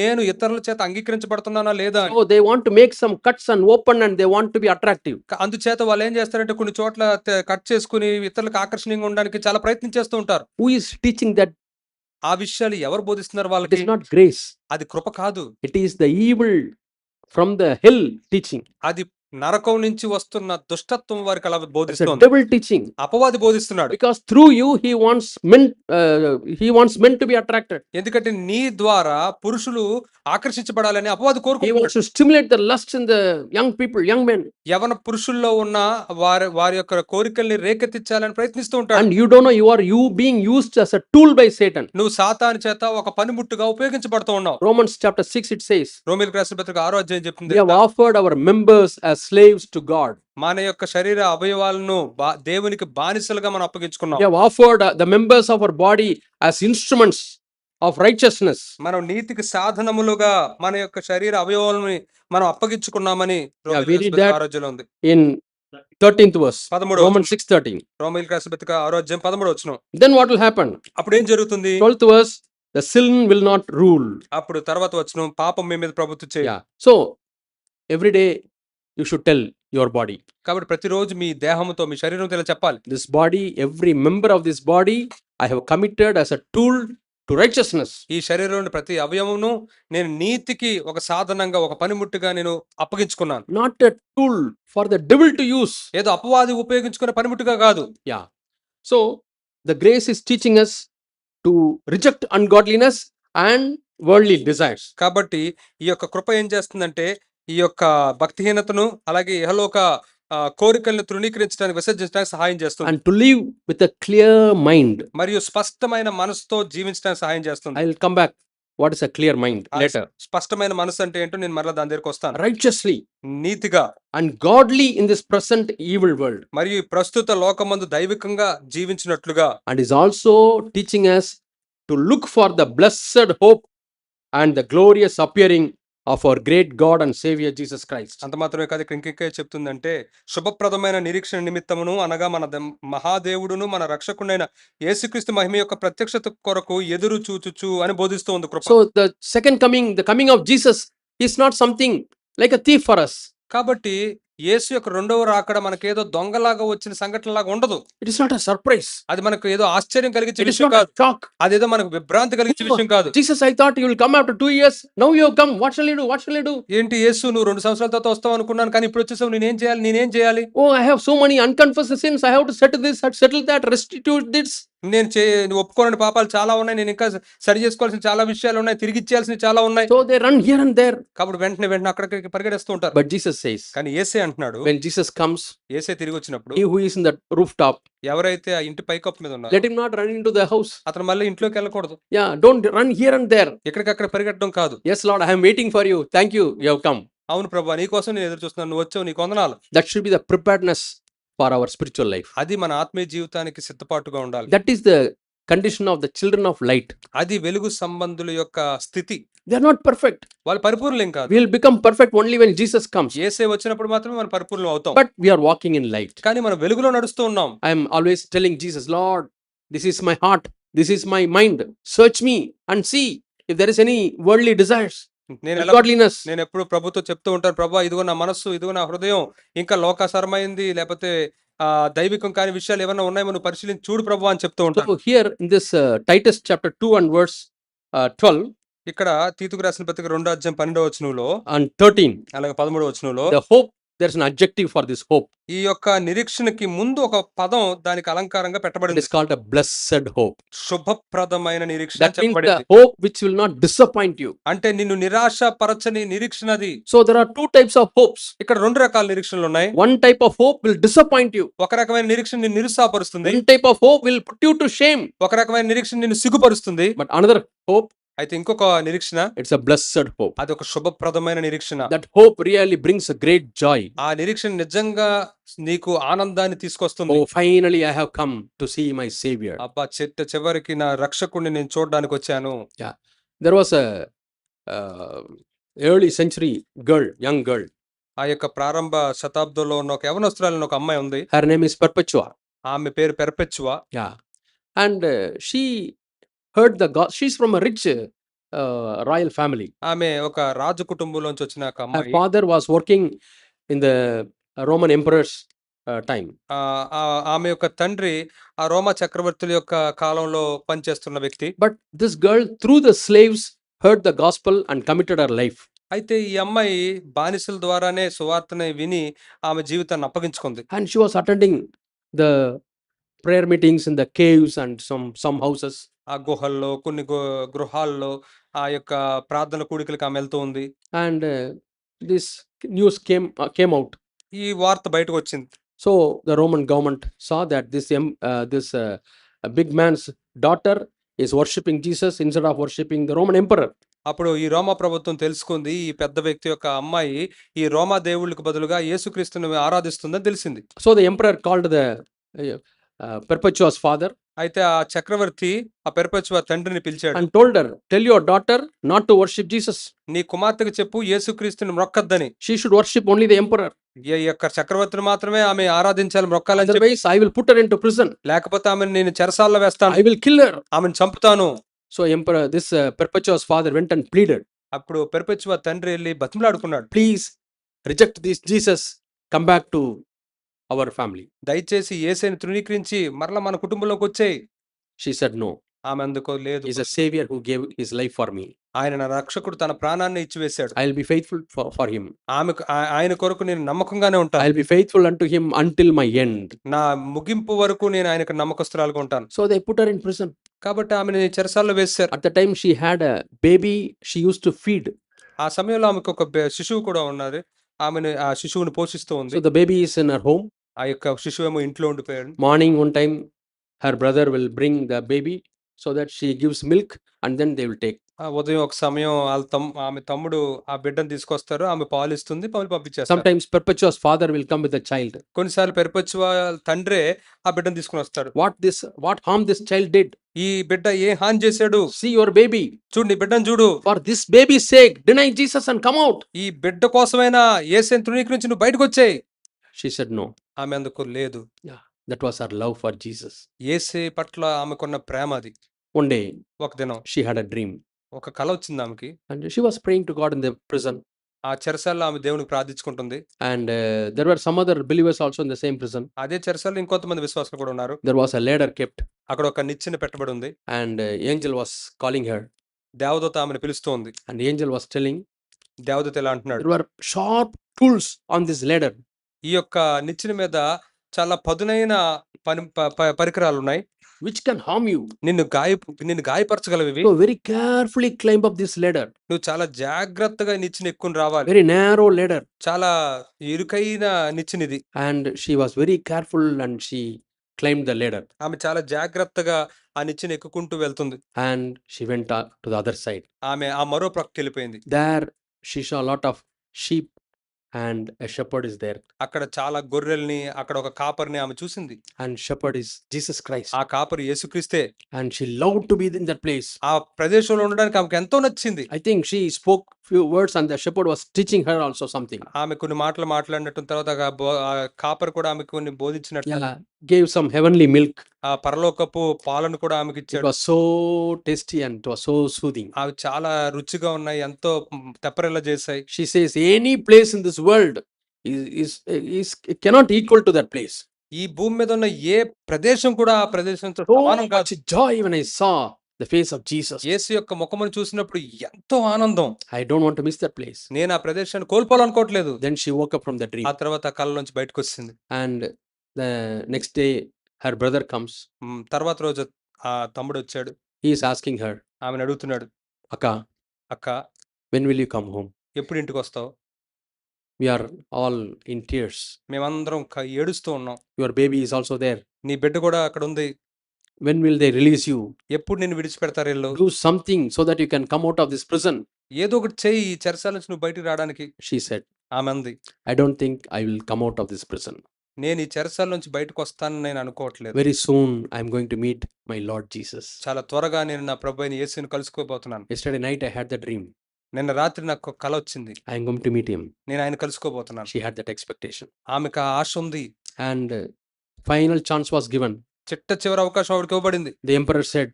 నేను ఇతరుల చేత అంగీకరించబడుతున్నానా లేదా అని. So they want to make some cuts and open and they want to be attractive. అందుచేత వాళ్ళు ఏం చేస్తారంటే కొన్ని చోట్ల కట్ చేసుకుని ఇతరులకు ఆకర్షణీయంగా ఉండడానికి చాలా ప్రయత్నం చేస్తూ ఉంటారు. Who is teaching that? ఆ విషయాలు ఎవరు బోధిస్తున్నారు It వాళ్ళకి? is not grace. అది కృప కాదు, It is the evil from the hell teaching. అది నరకం నుంచి వస్తున్న దుష్టత్వం వారికి అలా It's a బోధిస్తుంది. devil teaching. అపవాది బోధిస్తున్నాడు. Because through you he wants men to be attracted. ఎందుకంటే నీ ద్వారా పురుషులు ఆకర్షించబడాలని అపవాది He కోరుకుంటున్నాడు. wants to stimulate the lust in the young people, young men. యవన పురుషుల్లో ఉన్న వారి యొక్క కోరికల్ని రేకెత్తించాలని ప్రయత్నిస్తూ ఉంటాడు. And you don't know you being used as a tool by Satan. నువ్వు సాతాను చేత ఒక పనిముట్టుగా ఉపయోగించబడుతూ ఉన్నావు. Romans chapter 6 it says, రోమీయులకు రాసిన పత్రిక 6వ అధ్యాయం చెప్తుంది, we have offered our members as slaves to God. మన యొక్క శరీర అవయవాలను దేవునికి బానిసలుగా మనం అప్పగించుకున్నాం. We have offered the members of our body as instruments of righteousness. మనం నీతికి సాధనములుగా మన యొక్క శరీర అవయవాలని మనం అప్పగించుకున్నామని we read that. 6వ అధ్యాయంలో ఉంది. In 13th verse, 13వ Romans 6:13. రోమీయులకు రాసిన పత్రిక 6వ అధ్యాయం 13వ వచనం. Then what will happen? అప్పుడు ఏం జరుగుతుంది? 12th verse, the sin will not rule. అప్పుడు తర్వాత వచనం, పాపం మీ మీద ప్రభుత్వం చేయ. Yeah. So every day you should tell your body. కాబట్టి ప్రతిరోజు మీ దేహంతో, మీ శరీరంతో ఇలా చెప్పాలి, This body, every member of this body, I have committed as a tool to righteousness. ఈ శరీరంలోని ప్రతి అవయవమును నేను నీతికి ఒక సాధనంగా, ఒక పనిముట్టుగా నేను అప్పగించుకున్నాను. Not a tool for the devil to use. ఏదో అపవాది ఉపయోగించుకునే పనిముట్టుగా కాదు. Yeah. So the grace is teaching us to reject ungodliness and worldly desires కాబట్టి ఈ యొక్క కృప ఏం చేస్తుందంటే, ఈ యొక్క భక్తిహీనతను అలాగే ఇహలోక కోరికలను తృణీకరించడానికి, విసర్జించడానికి సహాయం చేస్తుంది. and to live with a clear mind. మరియు స్పష్టమైన మనసుతో జీవించడానికి సహాయం చేస్తుంది. I will come back. What is a clear mind ఆ later? స్పష్టమైన మనసు అంటే ఏంటో నేను మరలా దాని దగ్గరికి వస్తాను. Righteously నీతిగా and godly in this present evil world, మరియు ఈ ప్రస్తుత లోకమందు దైవికంగా జీవించినట్లుగా, and is also teaching us to look for the blessed hope and the glorious appearing of our great God and Savior Jesus Christ. అంత మాత్రమే కాదు, ఇక్కడ ఇంకే చెప్తుందంటే, శుభప్రదమైన నిరీక్షణ నిమిత్తమును అనగా మన మహాదేవుడును మన రక్షకుడైన యేసుక్రీస్తు మహిమ యొక్క ప్రత్యక్షత కొరకు ఎదురు చూచుచు అని బోధిస్తూ ఉంది కృప. So the second coming, the coming of Jesus is not something like a thief for us. కాబట్టి యేసు యొక్క రెండవ రాకడ మనకేదో దొంగలాగా వచ్చిన సంఘటనలాగా ఉండదు. It is not a surprise. అది మనకు ఏదో ఆశ్చర్యం కలిగించే It is విషయం not కాదు. a shock. అదేదో మనకు విభ్రాంతి కలిగించే విషయం కాదు. Jesus, I thought you will come after 2 years. Now you have come. What shall I do? What shall I do? ఏంటి యేసు, నువ్వు 2 సంవత్సరాల తర్వాత వస్తావు అనుకున్నాను, కానీ ఇప్పుడు వచ్చేసావు, నేనేం చేయాలి? Oh, I have so many unconfessed sins. I have to settle this, settle that, restitute this. నేను ఒప్పుకోని పాపాలు చాలా ఉన్నాయి, నేను ఇంకా సరి చేసుకోవాల్సిన చాలా విషయాలు ఉన్నాయి, తిరిగి ఇచ్చేయాల్సినవి చాలా ఉన్నాయి. So they run here and there. కాబట్టి వెంటనే అక్కడికి పరిగెడుతూ ఉంటారు. But Jesus says, కానీ యేసే అంటున్నాడు, when Jesus comes, యేసే తిరిగి వచ్చినప్పుడు he who is in the rooftop, ఎవరైతే ఆ ఇంటి పైకప్పు మీద ఉన్నారో let him not run into the house. అతను మళ్ళీ ఇంట్లోకి వెళ్ళకూడదు. Yeah, don't run here and there. ఎక్కడికక్కడ పరిగెట్టడం కాదు. Yes, Lord, I am waiting for you. Thank you. You have come. అవును ప్రభువా, నీ కోసం నేను ఎదురు చూస్తున్నాను, నువ్వు వచ్చావు, నీకు వందనాలు. That should be the preparedness for our spiritual life. అది మన ఆత్మీయ జీవితానికి సిద్ధపాటుగా ఉండాలి. That is the condition of the children of light. అది వెలుగు సంబంధుల యొక్క స్థితి. They are not perfect. వాళ్ళు పరిపూర్ణులేం కాదు. We will become perfect only when Jesus comes. యేసే వచ్చినప్పుడు మాత్రమే మనం పరిపూర్ణులం అవుతాం. But we are walking in light. కానీ మనం వెలుగులో నడుస్తూ ఉన్నాం. I am always telling Jesus, Lord, this is my heart, this is my mind. Search me and see if there is any worldly desires, ungodliness. నేను ఎప్పుడు ప్రభుతో చెప్తూ ఉంటాను, ప్రభువా ఇదిగో నా మనస్సు, ఇదిగో నా హృదయం ఇంకా లోకాసరమైంది, లేకపోతే దైవికం కాని విషయాలు ఏమైనా ఉన్నాయో నువ్వు పరిశీలించి చూడు ప్రభువా అని చెప్తూ ఉంటాను. So here in this Titus chapter 2 and verse 12 ఇక్కడ తీతుకు రాసిన పత్రిక 2వ అధ్యాయం 12వ వచనంలో and 13, అలాగే 13వ వచనంలో the hope, there's an adjective for this hope. ఈ యొక్క నిరీక్షణకి ముందు ఒక పదం దానికి అలంకారంగా It పెట్టబడింది. is called a blessed hope. శుభప్రదమైన నిరీక్షణ That means the చెప్పబడింది. hope which will not disappoint you. అంటే నిన్ను నిరాశ పరచని నిరీక్షణ అది. So there are 2 types of hopes. ఇక్కడ 2 రకాల నిరీక్షణలు ఉన్నాయి. One type of hope will disappoint you. ఒక రకమైన నిరీక్షణ నిన్ను నిరుత్సాహపరుస్తుంది. One type of hope will put you to shame. ఒక రకమైన నిరీక్షణ నిన్ను సిగ్గుపరుస్తుంది. But another hope, అయితే ఇంకొక నిరీక్షణ, it's a blessed hope. అది ఒక శుభప్రదమైన నిరీక్షణ. That hope really brings a great joy. ఆ నిరీక్షణ నిజంగా నీకు ఆనందాన్ని తీసుకొస్తుంది. Oh, finally I have come to see my Savior. అబ్బా, చివరికి నా రక్షకుడిని నేను చూడడానికి వచ్చాను. Yeah, there was a early century girl, young girl. ఆ యొక్క ప్రారంభ శతాబ్దంలో ఉన్న ఒక యవనస్తురాలైన ఒక అమ్మాయి ఉంది. Her name is Perpetua. ఆమె పేరు పెర్పెచ్చువా. Yeah, and she heard the God. She's from a rich royal family. ఆమె ఒక రాజు కుటుంబంలోంచి వచ్చిన ఒక Her అమ్మాయి. father was working in the Roman emperor's time. ఆమె యొక్క తండ్రి ఆ రోమా చక్రవర్తుల యొక్క కాలంలో పనిచేస్తున్న వ్యక్తి. But this girl, through the slaves, heard the gospel and committed her life. అయితే ఈ అమ్మాయి బానిసల ద్వారానే సువార్తని విని ఆమె జీవితాన్ని అప్పగించుకుంది. And she was attending the prayer meetings in the caves and some houses. ఆ గుహల్లో, కొన్ని గృహాల్లో ఆ యొక్క ప్రార్థన కూడికలకు ఆమె వెళ్తూ ఉంది. And this news came out. ఈ వార్త బయటకు వచ్చింది. So the Roman government saw that this big man's daughter is worshipping Jesus instead of worshipping the Roman emperor. అప్పుడు ఈ రోమా ప్రభుత్వం తెలుసుకుంది, ఈ పెద్ద వ్యక్తి యొక్క అమ్మాయి ఈ రోమా దేవుళ్ళకి బదులుగా యేసుక్రీస్తుని ఆరాధిస్తుందని తెలిసింది. So the emperor called the Perpetua's father అయితే ఆ చక్రవర్తి ఆ పెర్పెచువా తండ్రిని పిలిచాడు. and told her, tell your daughter not to worship Jesus. నీ కుమార్తెకు చెప్పు యేసుక్రీస్తుని మొక్కద్దని. She should worship only the emperor. ఈ యొక్క చక్రవర్తిని మాత్రమే ఆమె ఆరాధించాలి, మొక్కాలని చెప్పి. Otherwise I will put her into prison. లేకపోతే ఆమెను నేను చెరసాల్లో వేస్తాను, I will kill her. ఆమెను చంపుతాను. So emperor, this Perpetua's father went and pleaded, అప్పుడు పెర్పెచువా తండ్రి వెళ్ళి బతిమలాడుకున్నాడు, please reject this Jesus, come back to our family. దయచేసి యేసుని తృణీకరించి మరలా మన కుటుంబంలోకి వచ్చేయి. She said no. ఆమె అందుకో లేదు, He's a savior who gave his life for me. ఆయన నా రక్షకుడు తన ప్రాణాన్ని ఇచ్చివేశాడు. I'll be faithful for him. ఆయన కొరకు నేను నమ్మకంగానే ఉంటాను. I'll be faithful unto him until my end. నా ముగింపు వరకు నేను ఆయనకు నమ్మకస్తురాలుగా ఉంటాను. So they put her in prison. కాబట్టి ఆమెని చెరసాలలో వేశారు. At the time she had a baby she used to feed. ఆ సమయంలో ఆమెకు ఒక శిశువు కూడా ఉన్నది. ఆ శిశువుని పోషిస్తూ ఉంది. So the baby is in her home. ఆ యొక్క శిశువేమో ఇంట్లో ఉండిపోయాడు. Morning one time her brother will bring the baby so that she gives milk and then they will take. ఉదయం ఒక సమయం ఆమె తమ్ముడు ఆ బిడ్డను తీసుకొస్తారు. ఆమె పాలిస్తుంది. పంపించేస్తారు. Sometimes Perpetua's father will come with the child. కొన్నిసార్లు పెర్పెచువా తండ్రే ఆ బిడ్డను తీసుకొని వస్తాడు. What harm this child did? ఈ బిడ్డ ఏ హాని చేశాడు? See your baby. చూడు నీ బిడ్డను చూడు. For this baby's sake deny Jesus and come out. ఈ బిడ్డ కోసమైనా యేసుని తృణీకరించి నువ్వు బయటకు వచ్చేయ్. She said no. ఆమె అందుకు లేదు. That was her love for Jesus. యేసే పట్ల ఆమెకున్న ప్రేమ అది. One day ఒక దినం she had a dream. ఒక కల వచ్చింది ఆమెకి. And she was praying to God in the prison. ఆ చెరసాలలో ఆమె దేవునికి ప్రార్థించుకుంటుంది. And there were some other believers also in the same prison. అదే చెరసాలలో ఇంకొంతమంది విశ్వాసులు కూడా ఉన్నారు. There was a ladder kept. అక్కడ ఒక నిచ్చెన పెట్టబడి ఉంది. And angel was calling her. దేవదూత ఆమెను పిలుస్తోంది. And the angel was telling. దేవదూత ఇలా అంటున్నాడు. There were sharp tools on this ladder. ఈ యొక్క నిచ్చెన మీద చాలా పదునైన పరికరాలు ఉన్నాయి. Which can harm you. నిన్ను గాయపరచగలవి. So very carefully climb up this ladder. నువ్వు చాలా జాగ్రత్తగా నిచ్చెన ఎక్కుని రావాలి. Very narrow ladder. చాలా ఇరుకైన నిచ్చెనిది. And she was very careful and she climbed the ladder. ఆమె చాలా జాగ్రత్తగా ఆ నిచ్చెన ఎక్కుకుంటూ వెళ్తుంది. And she went to the other side. ఆమె ఆ మరో ప్రక్కకి వెళ్ళిపోయింది. There she saw a lot of sheep and a shepherd is there. అక్కడ చాలా గొర్రెల్ని, అక్కడ ఒక కాపరిని ఆమె చూసింది. And shepherd is Jesus Christ. ఆ కాపరి యేసుక్రీస్తే. And she loved to be in that place. ఆ ప్రదేశంలో ఉండడానికి ఆమెకు ఎంతో నచ్చింది. I think she spoke few words and the shepherd was teaching her also something. ఆమె కొన్ని మాటలు మాట్లాడినట్టు తర్వాత ఆ కాపరి కూడా ఆమెకు కొన్ని బోధించినట్టు. Gave some heavenly milk. ఆ పరలోకపు పాలను కూడా ఆమెకి It ఇచ్చాడు. was so tasty and it was so soothing. అవి చాలా రుచిగా ఉన్నాయి, ఎంతో తెప్పరిల్ల చేశాయి. She says any place in this world is cannot equal to that place. ఈ భూమి మీద ఉన్న ఏ ప్రదేశం కూడా ఆ ప్రదేశంతో So సమానం కాదు. much joy when I saw the face of Jesus. యేసు యొక్క ముఖమును చూసినప్పుడు ఎంతో ఆనందం. I don't want to miss that place. నేను ఆ ప్రదేశాన్ని కోల్పోవాలనుకోవట్లేదు. Then she woke up from the dream. ఆ తర్వాత కళ్ళ నుంచి బయటకు వచ్చింది. And the next day her brother comes. తర్వాత రోజు ఆ తమ్ముడు వచ్చాడు. He is asking her. ఆమెను అడుగుతున్నాడు. అక్క when will you come home? ఎప్పుడు ఇంటికి వస్తావు? We are all in tears. మేమందరం ఏడుస్తూ ఉన్నాం. Your baby is also there. నీ బిడ్డ కూడా అక్కడ ఉంది. When will they release you? ఎప్పుడు నిన్ను విడిచిపెడతారు ఇల్లు? Do something so that you can come out of this prison. ఏదో ఒకటి చెయ్యి ఈ చెరసాల నుంచి నువ్వు బయటికి రావడానికి. She said. ఆమె అంది. I don't think I will come out of this prison. నేను ఈ చెరసాల నుంచి బయటకు వస్తానని నేను అనుకోవట్లేదు. Very soon I am going to meet my Lord Jesus. చాలా త్వరగా నేను నా ప్రభువైన యేసుని కలుసుకోబోతున్నాను. Yesterday night I had the dream. నిన్న రాత్రి నాకు ఒక కల వచ్చింది. I am going to meet him. నేను ఆయన కలుసుకోబోతున్నాను. She had that expectation. ఆమెకు ఆ ఆశ ఉంది. And final chance was given. చివరి అవకాశం ఆవిడకి ఇవ్వబడింది. The emperor said.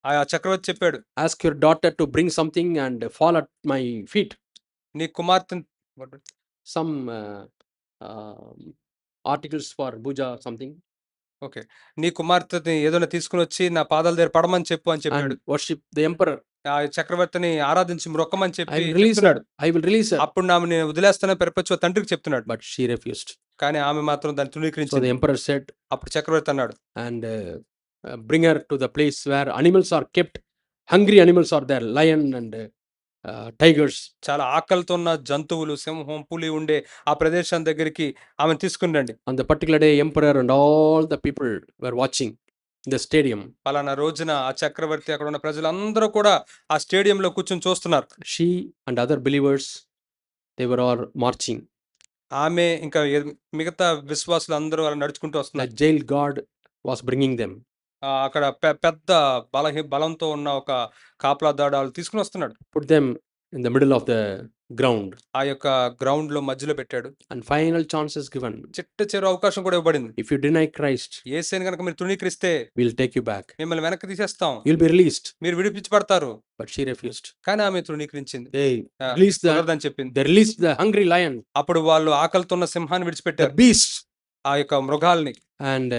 ఆ చక్రవర్తి చెప్పాడు. Ask your daughter to bring something and fall at my feet. నీ కుమార్తెను some articles for puja something. Okay. నీ కుమార్తెని ఏదైనా తీసుకుని వచ్చి నా పాదాల దగ్గర పడమని చెప్పు అని చెప్పాడు. Worship the emperor. ఆ చక్రవర్తిని ఆరాధించి మొక్కమని చెప్పి I will release her. అప్పుడు నేను వదిలేస్తానని పెర్పెచువా తండ్రికి చెప్తున్నాడు. But she refused. కానీ ఆమె మాత్రం దాన్ని So తృణీకరించింది. the emperor said. అప్పుడు చక్రవర్తి అన్నాడు. And bring her to the place where animals are kept. Hungry animals are there. Lion and tigers. చాలా ఆకలితో ఉన్న జంతువులు, సింహం, పులి ఉండే ఆ ప్రదేశం దగ్గరికి ఆమెను తీసుకుని రండి. On the particular day emperor and all the people were watching the stadium. పలానా రోజున ఆ చక్రవర్తి అక్కడ ఉన్న ప్రజలందరూ కూడా ఆ స్టేడియంలో కూర్చొని చూస్తున్నారు. She and other believers they were all marching. ఆమె ఇంకా మిగతా విశ్వాసులు అందరూ అలా నడుచుకుంటూ వస్తున్నారు. The jail guard was bringing them. అక్కడ పెద్ద బలంతో ఉన్న ఒక కాపలాదారు తీసుకుని వస్తున్నాడు. Put them in the middle of the ground. ఆ యొక్క గ్రౌండ్ లో మధ్యలో పెట్టాడు. And final chance is given. చివరి అవకాశం కూడా ఇవ్వబడింది. If you deny Christ, యేసుని గనుక మీరు తృణీకరిస్తే we'll take you back. మిమ్మల్ని వెనక్కి తీసేస్తాం. You'll be released. మీరు విడిపించబడతారు. But she refused. కానీ ఆమె తృణీకరించింది. They released చెప్పింది. They released the hungry lion. అప్పుడు వాళ్ళు ఆకలితో ఉన్న సింహాన్ని విడిచిపెట్టారు. The beast. ఆ యొక్క మృగాల్ని. And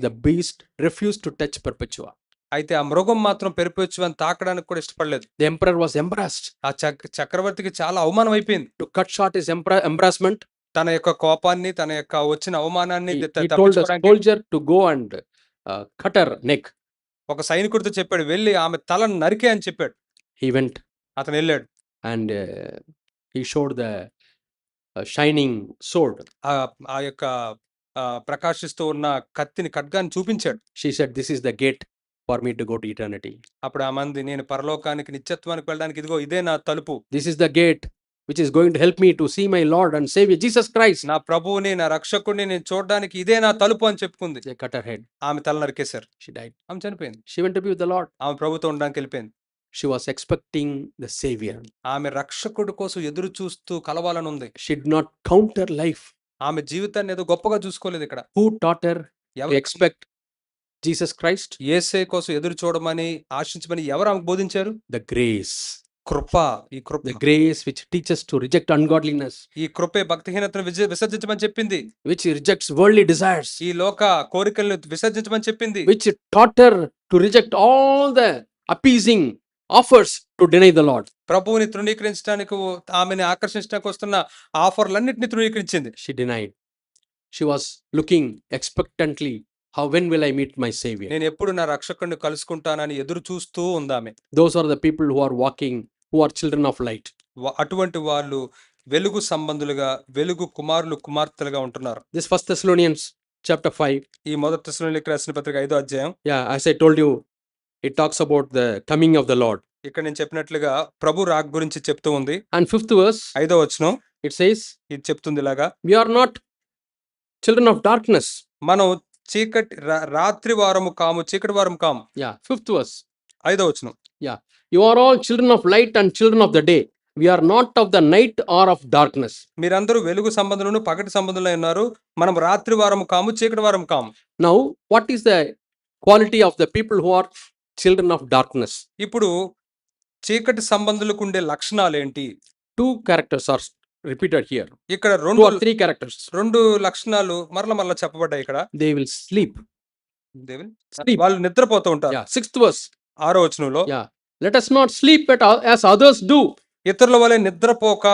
the beast refused to touch Perpetua. అయితే ఆ మృగం మాత్రం పెరుపచ్చువని తాకడానికి కూడా ఇష్టపడలేదు. The emperor was embarrassed. ఆ చక్రవర్తికి చాలా అవమానం అయిపోయింది. To cut short his embarrassment, తన యొక్క కోపాన్ని, తన యొక్క వచ్చిన అవమానాన్ని he told a తప్పించుకోవడానికి soldier to go and cut her neck. ఒక సైనికుడితో చెప్పాడు, వెళ్ళి ఆమె తలను నరికే అని చెప్పాడు. He went అతను వెళ్ళాడు. and he showed the shining sword. ఆ ఆ యొక్క ప్రకాశిస్తూ ఉన్న కత్తిని, ఖడ్గాన్ని చూపించాడు. She said, "This is the gate for me to go to eternity. అప్పుడు ఆ మంది, నేను పరలోకానికి నిత్యత్వానికి వెళ్ళడానికి ఇదిగో ఇదే నా తలుపు. This is the gate which is going to help me to see my Lord and Savior Jesus Christ." నా ప్రభువుని, నా రక్షకుడిని నేను చూడడానికి ఇదే నా తలుపు అని చెప్పుకుంది. They cut her head. ఆమె తల నరికేశారు. She died. ఆమె చనిపోయింది. She went to be with the Lord. ఆమె ప్రభుతో ఉండడానికి వెళ్ళిపోయింది. She was expecting the Savior. ఆమె రక్షకుడి కోసం ఎదురు చూస్తూ కలవాలని ఉంది. She did not count her life. ఆమె జీవితాన్ని ఏదో గొప్పగా చూసుకోలేదు ఇక్కడ. Who taught her to expect Jesus Christ? యేసే కోసం ఎదురు చూడమని, ఆశించమని ఎవరు ఆమెకు బోధించారు? The grace. కృప. ఈ కృప, The grace which teaches to reject ungodliness, ఈ కృపే భక్తిహీనతను విసర్జించమని చెప్పింది. which rejects worldly desires, ఈ లోక కోరికలను విసర్జించమని చెప్పింది. which taught her to reject all the appeasing offers to deny the Lord. ప్రభువుని తృణీకరించడానికి, ఆమెను ఆకర్షించడానికి వస్తున్న ఆఫర్లన్నింటినీ తృణీకరించింది. She denied. She was looking expectantly, when will I meet my Savior? నేను ఎప్పుడు నా రక్షకుడిని కలుసుకుంటానని ఎదురు చూస్తూ ఉందామె. Those are the people who are walking, who are children of light. అటువంటి వాళ్ళు వెలుగు సంబంధులుగా, వెలుగు కుమారులు కుమార్తెలుగా ఉంటున్నారు. This 1 Thessalonians chapter 5. ఈ మొదటి తెస్సలోనికీయులకు రాసిన పత్రిక 5వ అధ్యాయం. Yeah, as I told you, it talks about the coming of the Lord. ఇక్కడ నేను చెప్పినట్లుగా ప్రభు రాక గురించి చెప్తూ ఉంది. And 5th verse, 5వ వచనం it says, ఇది చెప్తుంది ఇలాగా, we are not children of darkness. మనం చీకటి రాత్రి వారము కాము, చీకటి వారము కాము. Yeah, 5th verse. 5వ వచనం, Yeah, you are all children of light and children of the day. We are not of the night or of darkness. మీరందరూ వెలుగు సంబంధులను, పగటి సంబంధులై ఉన్నారు. మనం రాత్రి వారము కాము, చీకటి వారము కాము. Now, what is the quality of the people who are children of darkness? ఇప్పుడు చీకటి సంబంధులకు ఉండే లక్షణాలు ఏంటి? 2 characters are repeated here. ఇక్కడ 2 or 3 characters. 2 లక్షణాలు మరల చెప్పబడ్డాయి ఇక్కడ. They will sleep. Sleep. వాళ్ళు నిద్రపోతూ ఉంటారు. Yeah, 6th verse. 6వ వచనంలో, Yeah, let us not sleep as others do. ఇతరుల వలె నిద్రపోక.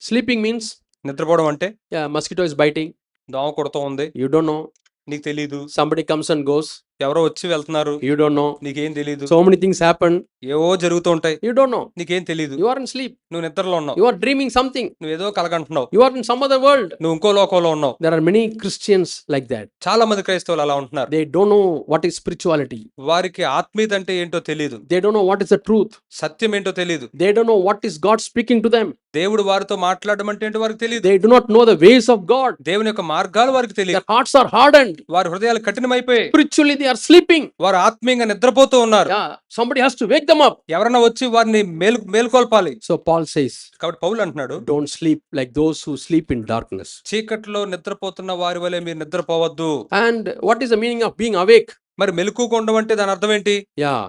Sleeping means, నిద్రపోవడం అంటే yeah, mosquito is biting. దోమ కొడుతూ ఉంది, You don't know. నీకు తెలీదు. Somebody comes and goes. ఎవరో వచ్చి వెళ్తున్నారు, You don't know. నీకేం తెలీదు. So many things happen. ఏవో జరుగుతూ ఉంటాయి, You don't know. నీకేం తెలీదు. You are in sleep. నువ్వు నిద్రలో ఉన్నావు, You are dreaming something. నువ్వేదో కలగంటున్నావు, You are in some other world. నువ్వు ఇంకో లోకంలో ఉన్నావు. There are many Christians like that. చాలా మంది క్రైస్తవులు అలా ఉంటున్నారు. They don't know what is spirituality. వారికి ఆత్మీయత అంటే ఏంటో తెలియదు, They don't know what is the truth. సత్యం ఏంటో తెలియదు, They don't know what is God speaking to them. దేవుడు వారితో మాట్లాడడం అంటే ఏంటో వారికి తెలియదు, They do not know the ways of God. దేవుని యొక్క మార్గాలు వారికి తెలియదు. Their hearts are hardened. వారి హృదయాలు కఠినమైపోయాయి, Spiritually, they are sleeping. వారు ఆత్మీయంగా నిద్రపోతూ ఉన్నారు. Yeah, somebody has to wake them up. ఎవరన్నా వచ్చి వారిని మేల్కొల్పాలి. So Paul says, కాబట్టి పౌలు అంటున్నాడు, don't sleep like those who sleep in darkness. చీకట్లో నిద్రపోతున్న వారి వలె మీరు నిద్రపోవద్దు. And what is the meaning of being awake? మరి మెలకువగా ఉండడం అంటే దాని అర్థం ఏంటి? Yeah,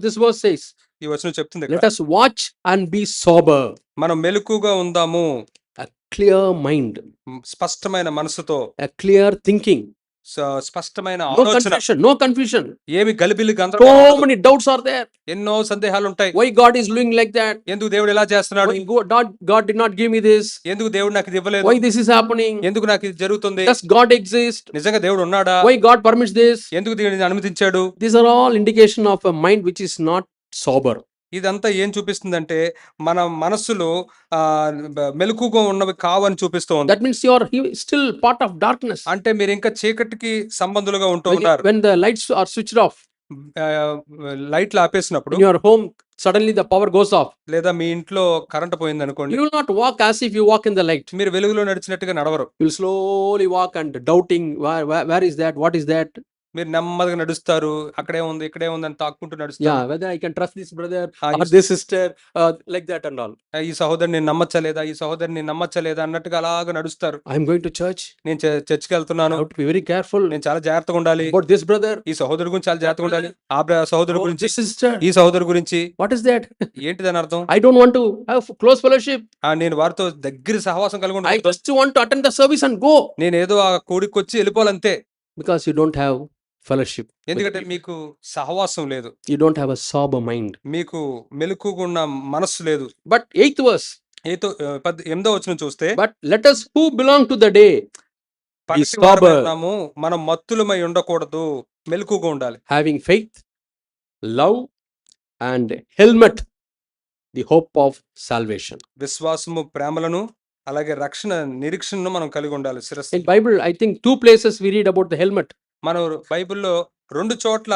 this verse says, ఈ వచనం చెప్తుంది let ఇక్కడ, us watch and be sober. మనం మెలకువగా ఉందాము, A clear mind, స్పష్టమైన మనసుతో, a clear thinking. స్పష్టమైన No ఆలోచన, confusion, no confusion. ఏమి గలిబిలి So గందరగోళం, many doubts are there. ఎన్నో సందేహాలు ఉంటాయి. Why God is doing like that? ఎందుకు దేవుడు ఇలా చేస్తున్నాడు? Why God did not give me this? ఎందుకు దేవుడు నాకు ఇది ఇవ్వలేదు? Why this is happening? ఎందుకు నాకు ఇది జరుగుతుంది? Does God exist? నిజంగా దేవుడు ఉన్నాడా? Why God permits this? ఎందుకు దీనిని అనుమతించాడు? These are all indication of a mind which is not sober. ఇదంతా ఏం చూపిస్తుందంటే మన మనస్సులో మెలకుగా ఉన్నవి కావని చూపిస్తోంది. That means you are still part of darkness. అంటే మీరు ఇంకా చీకటికి సంబంధులుగా ఉంటూ ఉన్నారు. When the lights are switched off లైట్లు ఆపేసినప్పుడు, in your home, suddenly the power goes off. లేదా మీ ఇంట్లో కరెంట్ పోయింది అనుకోండి, You will not walk as if you walk in the light. మీరు వెలుగులో నడిచినట్టుగా నడవరు. You will slowly walk and doubting, where is that? What is that? మీరు నెమ్మదిగా నడుస్తారు, అక్కడే ఉంది ఇక్కడే ఉంది అని తాక్కుంటూ నడుస్తారు. Yeah, whether I can trust this brother Ah, or yes. this sister, like that and all. ఈ సహోదరుని నమ్మచ్చలేదా, ఈ సహోదరిని నమ్మచ్చలేదా అన్నట్టుగా అలాగా నడుస్తారు. I am going to church. నేను చర్చికి I వెళ్తున్నాను, have to be very careful నేను చాలా జాగ్రత్తగా ఉండాలి. about this brother. ఈ సహోదరు గురించి చాలా జాగ్రత్తగా ఉండాలి. ఆ సహోదరు Oh, గురించి, this sister. ఈ సహోదరు గురించి What is that? ఏంటి దాని అర్థం? I don't want to have close fellowship. నేను వారితో దగ్గర సహవాసం కలిగి I ఉండాలి. just want to attend the service and go. నేను ఏదో ఆ కూడికి వచ్చి వెళ్ళిపోవాలంతే. Because you don't have fellowship. with ఎందుకంటే people. మీకు సహవాసం లేదు, You don't have a sober mind. మీకు మెలకుగున్న మనస్సు లేదు. But 8th verse. 8వ వచనం చూస్తే, But let us who belong to the day be పగటి వారమై sober, ఉన్నాము, మనం మత్తులమై ఉండకూడదు, మెలకుగా ఉండాలి. having faith, love, and helmet, the hope of salvation. విశ్వాసము, ప్రేమలను, అలాగే రక్షణ నిరీక్షణను మనం కలిగి ఉండాలి. శిరస్సు. In Bible, I think 2 places we read about the helmet. మనం బైబిల్లో 2 చోట్ల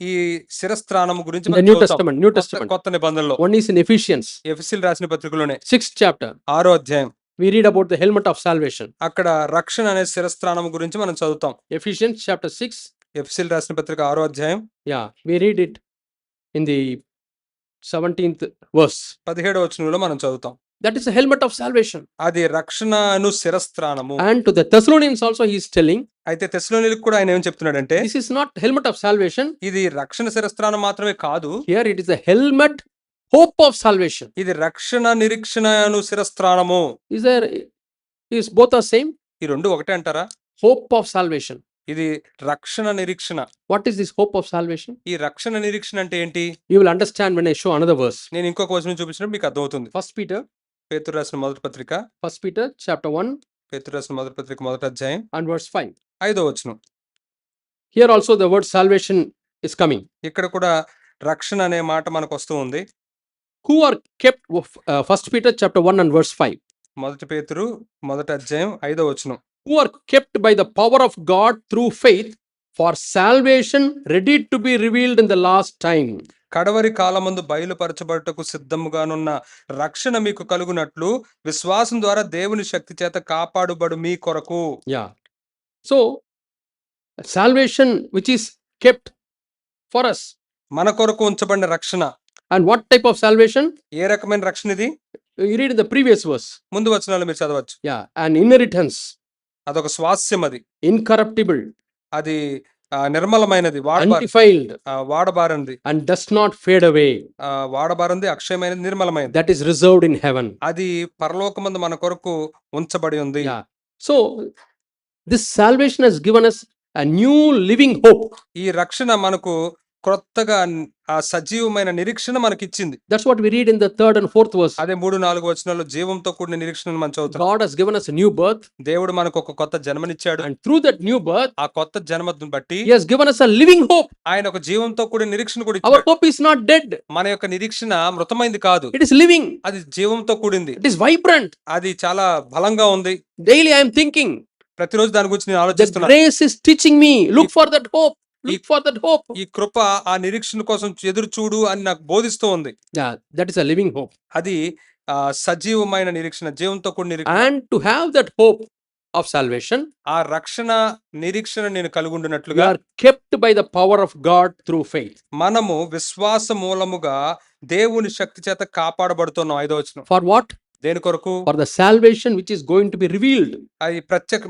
ఈ శిరస్త్రాణము గురించి In the మనం New చదువుతాం. Testament, New Testament. కొత్త నిబంధనలో One is in Ephesians, ఎఫెసీయులకు రాసిన పత్రికలోనే 6th chapter. 6వ అధ్యాయం. We read about the helmet of salvation. అక్కడ రక్షణ అనే శిరస్త్రాణము గురించి మనం చదువుతాం. Ephesians chapter 6. ఎఫెసీయులకు రాసిన పత్రిక 6వ అధ్యాయం. Yeah, we read it in the 17th verse. 17వ వచనంలో మనం చదువుతాం. That is the helmet of salvation. అది రక్షణను శిరస్త్రాణము. And to the Thessalonians also he is telling, అయితే తెస్సలోనికీయులకు కూడా ఆయన ఏం చెప్తున్నాడంటే, this is not helmet of salvation. ఇది రక్షణ శిరస్త్రానం మాత్రమే కాదు, Here it is the helmet, hope of salvation. ఇది రక్షణ నిరీక్షణను శిరస్త్రానము. Is both are same? ఈ రెండు ఒకటే అంటారా? Hope of salvation. ఇది రక్షణ నిరీక్షణ. What is this hope of salvation? ఈ రక్షణ నిరీక్షణ అంటే ఏంటి? You will understand when I show another verse. నేను ఇంకొక వచనం చూపించినప్పుడు మీకు అర్థమవుతుంది. 1 Peter, పేతురు రాసిన మొదటి పత్రిక, 1 Peter chapter 1 పేతురు రాసిన మొదటి పత్రిక మొదటి అధ్యాయం and verse 5. 5వ వచనం. Here also the word salvation is coming. ఇక్కడ కూడా రక్షణ అనే మాట మనకు వస్తూ ఉంది. Who are kept, 1 Peter chapter 1 and verse 5. మొదటి పేతురు మొదటి అధ్యాయం 5వ వచనం. Who are kept by the power of God through faith for salvation ready to be revealed in the last time. కడవరి కాలమందు బయలుపరచబడుటకు సిద్ధముగానున్న రక్షణ మీకు కలుగునట్లు విశ్వాసం ద్వారా దేవుని శక్తి చేత కాపాడుబడు మీ కొరకు. Yeah. So, salvation which is kept for us. మన కొరకు ఉంచబడిన రక్షణ. And what type of salvation? ఏ రకమైన రక్షణ ఇది? You read in the previous verse. ముందు వచనాలు మీరు చదవచ్చు. Yeah. An inheritance. అదొక స్వాస్యం, అది Incorruptible. అది నిర్మలమైనది, Undefiled. వాడబారంది, And does not fade away. వాడబారంది, అక్షయమైనది, నిర్మలమైనది. That is reserved in heaven. అది పరలోకమందు మన కొరకు ఉంచబడి ఉంది. Yeah. So, this salvation has given us a new living hope. ఈ రక్షణ మనకు క్రొత్తగా ఆ సజీవమైన నిరీక్షణ మనకి ఇచ్చింది. That's what we read in the 3rd and 4th verse. అదే 3-4 వచనాల్లో జీవంతో కూడిన నిరీక్షణను మనం చదువుతాం. God has given us a new birth. దేవుడు మనకు ఒక కొత్త జన్మనిచ్చాడు. And through that new birth, ఆ కొత్త జన్మను బట్టి he has given us a living hope. ఆయన ఒక జీవంతో కూడిన నిరీక్షణ కూడా Our ఇచ్చాడు. hope is not dead. మన యొక్క నిరీక్షణ మృతమైంది కాదు, It is living. అది జీవంతో కూడింది, It is vibrant. అది చాలా బలంగా ఉంది. Daily I am thinking, ప్రతిరోజు దాని గురించి నేను the ఆలోచిస్తున్నాను. grace is teaching me, look for that hope. Look for that hope. ఈ కృప ఆ నిరీక్షణ కోసం ఎదురు చూడు అని నాకు బోధిస్తూ ఉంది. Yeah, that is a living hope. అది సజీవమైన నిరీక్షణ, జీవంతో కూడిన నిరీక్షణ. And to have that hope of salvation, ఆ రక్షణ నిరీక్షణ నేను కలిగి we ఉండినట్లుగా are kept by the power of God through faith. మనము విశ్వాస మూలముగా దేవుని శక్తి చేత కాపాడబడుతున్నాం. 5వ వచనం. For what? దేని కొరకు? For the salvation which is going to be revealed. అది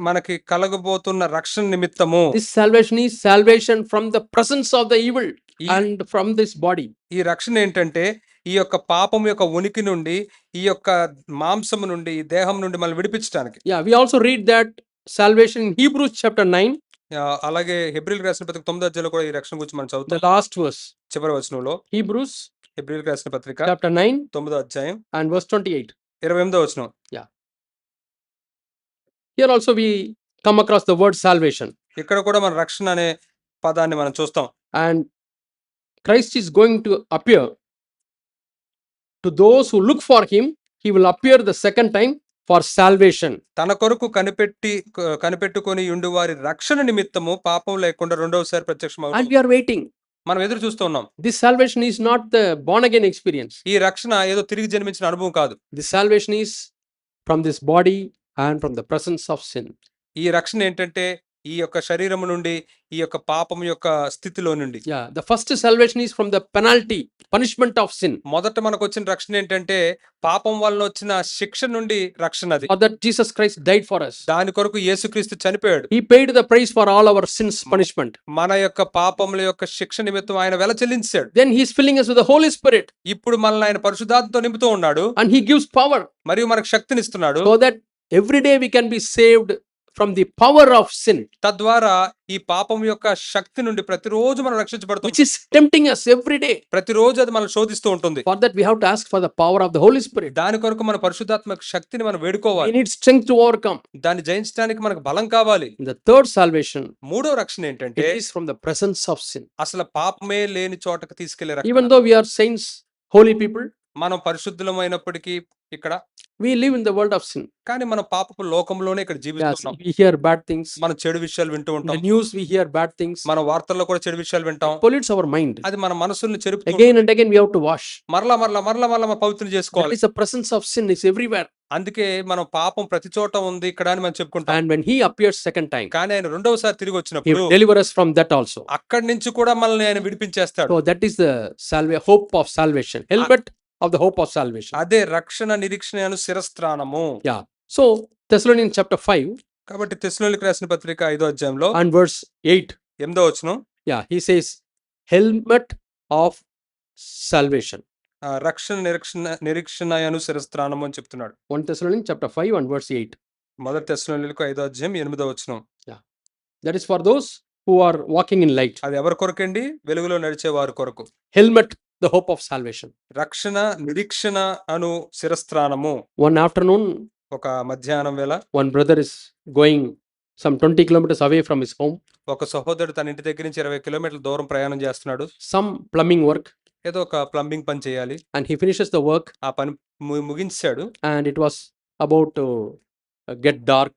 మనకి కలగబోతున్న రక్షణ నిమిత్తము. This salvation is salvation from the presence of the evil ఈ- and from this body. ఈ రక్షణ ఏంటంటే ఈ యొక్క పాపం యొక్క ఉనికి నుండి, ఈ యొక్క మాంసము నుండి, ఈ దేహం నుండి మనం విడిపించడానికి. Yeah, we also read that salvation in Hebrews chapter 9, అలాగే హెబ్రీయులకు రాసిన పత్రిక 9వ అధ్యాయంలో కూడా ఈ రక్షణ గురించి మనం the చదువుతాం. last verse. చివరి వచనంలో Hebrews హెబ్రీయులకు రాసిన పత్రిక chapter 9 9వ అధ్యాయం and verse 28. 28వ వచనం. Here also we come across the word salvation. ఇక్కడ కూడా మన రక్షణ అనే పదాన్ని మనం చూస్తాం. And Christ is going to appear to those who look for him. He will appear the second time for salvation. తన కొరకు కనిపెట్టుకొని ఉండి వారి రక్షణ నిమిత్తము పాపం లేకుండా రెండవసారి And ప్రత్యక్షమవుతాడు. we are waiting. మనం ఎదురు చూస్తూ ఉన్నాం. This salvation is not the born again experience. ఈ రక్షణ ఏదో తిరిగి జన్మించిన అనుభవం కాదు. This salvation is from this body and from the presence of sin. ఈ రక్షణ ఏంటంటే ఈ యొక్క శరీరము నుండి, ఈ యొక్క పాపం యొక్క స్థితిలో నుండి. Yeah, the first salvation is from the punishment of sin. మొదట మనకు వచ్చిన రక్షణ ఏంటంటే పాపం వల్ల వచ్చిన శిక్ష నుండి రక్షణ. అది For that Jesus Christ died for us. దాని కొరకు యేసుక్రీస్తు చనిపోయాడు. He paid the price for all our sins punishment. మన యొక్క పాపముల యొక్క శిక్ష నిమిత్తం ఆయన వెల చెల్లించాడు. Then he is filling us with the Holy Spirit. ఇప్పుడు మనల్ని ఆయన పరిశుద్ధాత్మతో నింపుతూ ఉన్నాడు. And he gives power మరియు మనకు శక్తినిస్తున్నాడు. so that every day we can be saved from the power of sin, తద్వారా ఈ పాపం యొక్క శక్తి నుండి ప్రతిరోజు మనం రక్షించబడుతుంది. which is tempting us every day. ప్రతిరోజు అది మనం శోధిస్తూ ఉంటుంది. For that, we have to ask for the power of the Holy Spirit. దాని కొరకు మన పరిశుద్ధాత్మ శక్తిని మనం We వేడుకోవాలి. need strength to overcome. దాన్ని జయించడానికి మనకు బలం కావాలి. The third salvation, మూడో రక్షణ ఏంటంటే it is from the presence of sin. అసలు పాపమే లేని చోటకు తీసుకెళ్లే రక్షణ. Even though we are saints, holy people, మనం పరిశుద్ధులమైనప్పటికీ ఇక్కడ we live in the world of sin. కానీ మనం పాపపు లోకంలోనే ఇక్కడ Yes, జీవిస్తున్నాం. we hear bad things. మనం చెడు విషయాలు వింటూ In the ఉంటాం. news, we hear bad things. మన వార్తల్లో కూడా చెడు విషయాలు వింటాం. Pollutes our mind. అది మన మనసుల్ని చెరుపుతూ Again and again, we have to wash. మరలా మరలా మరలా మరలా మనం పవిత్రం That చేసుకోవాలి. is the presence of sin is everywhere. అందుకే మనం పాపం ప్రతి చోట ఉంది ఇక్కడ అని మనం చెప్పుకుంటాం. And when he appears second time, కానీ ఆయన రెండవసారి తిరిగి he వచ్చినప్పుడు will deliver us from that also. అక్కడి నుంచి కూడా మనల్ని ఆయన విడిపించేస్తాడు. So that is the hope of salvation. Helmet of the hope of salvation. అదే రక్షణ నిరీక్షణ శిరస్త్రాణము. Yeah. So Thessalonians chapter 5 కాబట్టి తెస్సలోనికీయులకు రాసిన పత్రిక 5వ అధ్యాయంలో and verse 8. 8వ వచనం Yeah, he says, helmet of salvation. రక్షణ నిరీక్షణ శిరస్త్రాణము అని చెప్తున్నాడు. 1 Thessalonians chapter 5 and verse 8. మొదటి తెస్సలోనికీయులకు 5వ అధ్యాయం 8వ వచనం. That is for those who are walking in light. అది ఎవరి కొరకండి? వెలుగులో నడిచే వారి కొరకు. Helmet, the hope of salvation. రక్షణ నిరీక్షణ అను శిరస్త్రాణము. One afternoon, ఒక మధ్యాహ్నం వేళ one brother is going some 20 kilometers away from his home. ఒక సహోదరుడు తన ఇంటి దగ్గర నుంచి 20 కిలోమీటర్ల దూరం ప్రయాణం చేస్తున్నాడు. Some plumbing work, ఏదో ఒక ప్లంబింగ్ పని చేయాలి. and he finishes the work, ఆ పని ముగించాడు. and it was about to get dark,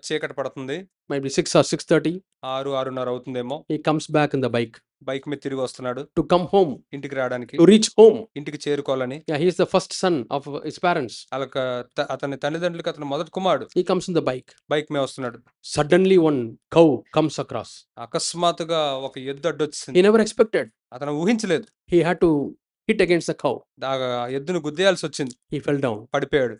చీకటి పడుతుంది. maybe 6 or 6:30. 6:30 అవుతుందేమో. He comes back in the bike bike మీద తిరిగి వస్తున్నాడు to come home, ఇంటికి రావడానికి, to reach home. ఇంటికి చేరుకోవాలని. Yeah, he is the first son of his parents. అతని తల్లిదండ్రులకి అతను మొదటి కుమారుడు. He comes in the bike. Bike మీద వస్తున్నాడు. Suddenly one cow comes across. అకస్మాత్తుగా ఒక ఎద్దు అడ్డొచ్చింది. He never expected. అతను ఊహించలేదు. He had to hit against the cow. ఎద్దును గుద్దేయాల్సి వచ్చింది. He fell down, పడిపోయాడు.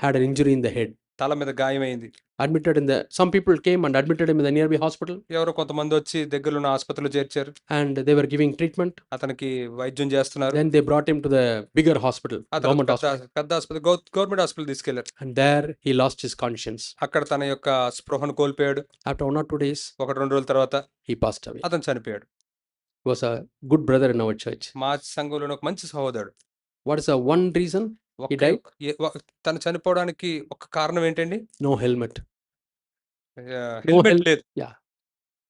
had an injury in the head. తల మీద గాయమైంది. Admitted in the, some people came and admitted him in the nearby hospital, ఎవరో కొంతమంది వచ్చి దగ్గరలో ఉన్న ఆసుపత్రిలో చేర్చారు. and they were giving treatment. అతనికి వైద్యం చేస్తున్నారు. Then they brought him to the bigger hospital, అతను government hospital, పెద్ద ఆసుపత్రి, గవర్నమెంట్ హాస్పిటల్ తీసుకెళ్లారు. and there he lost his conscience. అక్కడ తన యొక్క స్పృహను కోల్పోయాడు. After 1 or 2 days, 1-2 రోజుల తర్వాత he passed away. అతను చనిపోయాడు. He was a good brother in our church. మా సంఘంలోని ఒక మంచి సహోదరుడు. What is the one reason he died? తను చనిపోవడానికి ఒక కారణం ఏంటండి? No helmet. హెల్మెట్ లేదు. Yeah.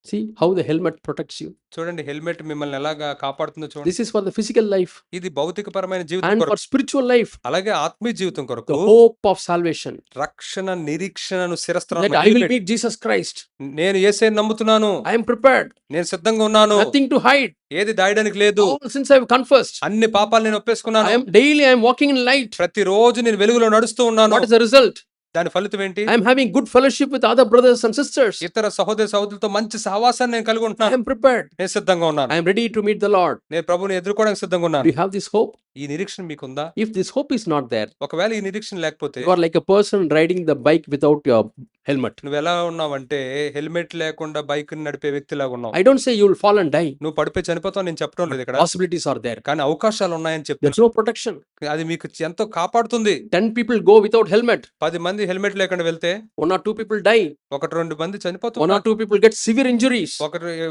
See how the helmet protects you. చూడండి, హెల్మెట్ మిమ్మల్ని ఎలాగా కాపాడుతుందో చూడండి. This is for the physical life ఇది భౌతికపరమైన జీవితం and కొరకు, for spiritual life, అలాగే ఆత్మీయ జీవితం the కొరకు hope of salvation. రక్షణ నిరీక్షణను That శిరస్త్రాణం. I will meet Jesus Christ. నేను యేసుని నమ్ముతున్నాను. I am prepared. నేను సిద్ధంగా ఉన్నాను. Nothing to hide. ఏది దాయడానికి లేదు. All sins I have confessed. అన్ని పాపాలు నేను ఒప్పేసుకున్నాను. I am walking in light. ప్రతిరోజు నేను వెలుగులో నడుస్తూ ఉన్నాను. What is the result? దాని ఫలితం ఏంటి? I am having good fellowship with other brothers and sisters. ఇతర సహోదర సహోదరులతో మంచి సహవాసాన్ని నేను కలిగి I ఉంటున్నాను. am prepared. నేను సిద్ధంగా ఉన్నాను. I am ready to meet the Lord. నేను ప్రభువుని ఎదుర్కోవడానికి సిద్ధంగా Do ఉన్నాను. you have this hope? ఈ నిరీక్షణ మీకుందా? If this hope is not there, ఒకవేళ ఈ నిరీక్షణ లేకపోతే you are like a person riding the bike without your helmet. నువ్వు ఎలా ఉన్నావంటే హెల్మెట్ లేకుండా బైక్ నడిపే వ్యక్తిలాగా ఉన్నావు. I don't say you will fall and die. నువ్వు పడిపోయి చనిపోతావు నేను చెప్పడం లేదు ఇక్కడ. Possibilities are there. కానీ అవకాశాలు ఉన్నాయని There's చెప్తున్నా. no protection. అది మీకు ఎంతో కాపాడుతుంది. 10 people go without helmet. 10 మంది హెల్మెట్ లేకుండా వెళ్తే 1 or 2 people die. 1-2 మంది 1 చనిపోతున్నారు. or 2 people get severe injuries.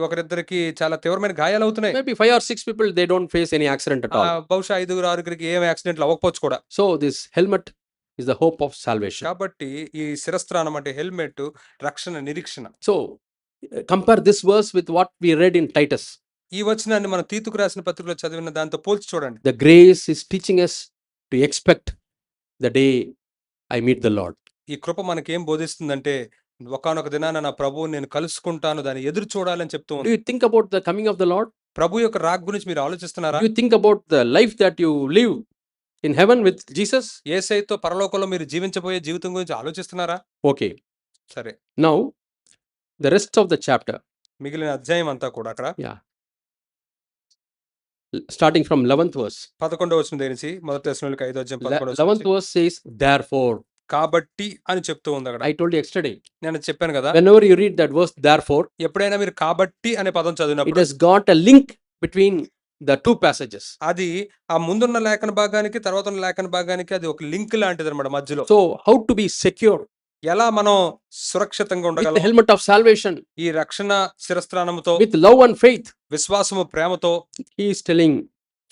ఒకరిద్దరికి చాలా తీవ్రమైన గాయాలు అవుతున్నాయి. Maybe 5 or 6 people, they don't face any accident at all. బహుశా 5-6కి ఏం యాక్సిడెంట్లు అవ్వకపోవచ్చు కూడా. So this helmet is the hope of salvation. కాబట్టి ఈ శిరస్త్రాణం అంటే హెల్మెట్ రక్షణ నిరీక్షణ. So compare this verse with what we read in Titus. ఈ వచనాన్ని మనం తీతుకు రాసిన పత్రికలో చదివిన దాంతో పోల్చి చూడండి. The grace is teaching us to expect the day I meet the Lord. ఈ కృప మనకేం బోధిస్తుందంటే ఒకానొక దినాన నా ప్రభువుని నేను కలుసుకుంటాను, దాన్ని ఎదురు చూడాలని చెప్తూ Do ఉంది. you think about the coming of the Lord? ప్రభు యొక్క రాక గురించి మీరు ఆలోచిస్తున్నారా? Do you think about the life that you live in heaven with Jesus? యేసయ్యతో పరలోకంలో మీరు జీవించబోయే జీవితం గురించి ఆలోచిస్తున్నారా? Okay. సరే, Now the rest of the chapter, మిగిలిన అధ్యాయం అంతా కూడా అక్కడ starting from 11th verse. 11వ వచనం దగ్గర నుంచి మొదటి తెస్సలోనికీయులకు 5వ అధ్యాయం 11వ వచనం 11th నుంచి, verse says, therefore. కాబట్టి అని చెప్తూ ఉంది అక్కడ. I told you yesterday, నేను చెప్పాను కదా, whenever you read that verse, therefore, ఎప్పుడైనా మీరు కాబట్టి అనే పదం it చదివినప్పుడు has got a link between the two passages. అది ఆ ముందున్న లేఖన భాగానికి తర్వాత ఉన్న లేఖన భాగానికి అది ఒక లింక్ లాంటిది అన్నమాట మధ్యలో. So how to be secure? ఎలా మనం సురక్షితంగా with the ఉండగలం? helmet of salvation, ఈ రక్షణ శిరస్త్రాణముతో, with love and faith. విశ్వాసము, ప్రేమతో. He is telling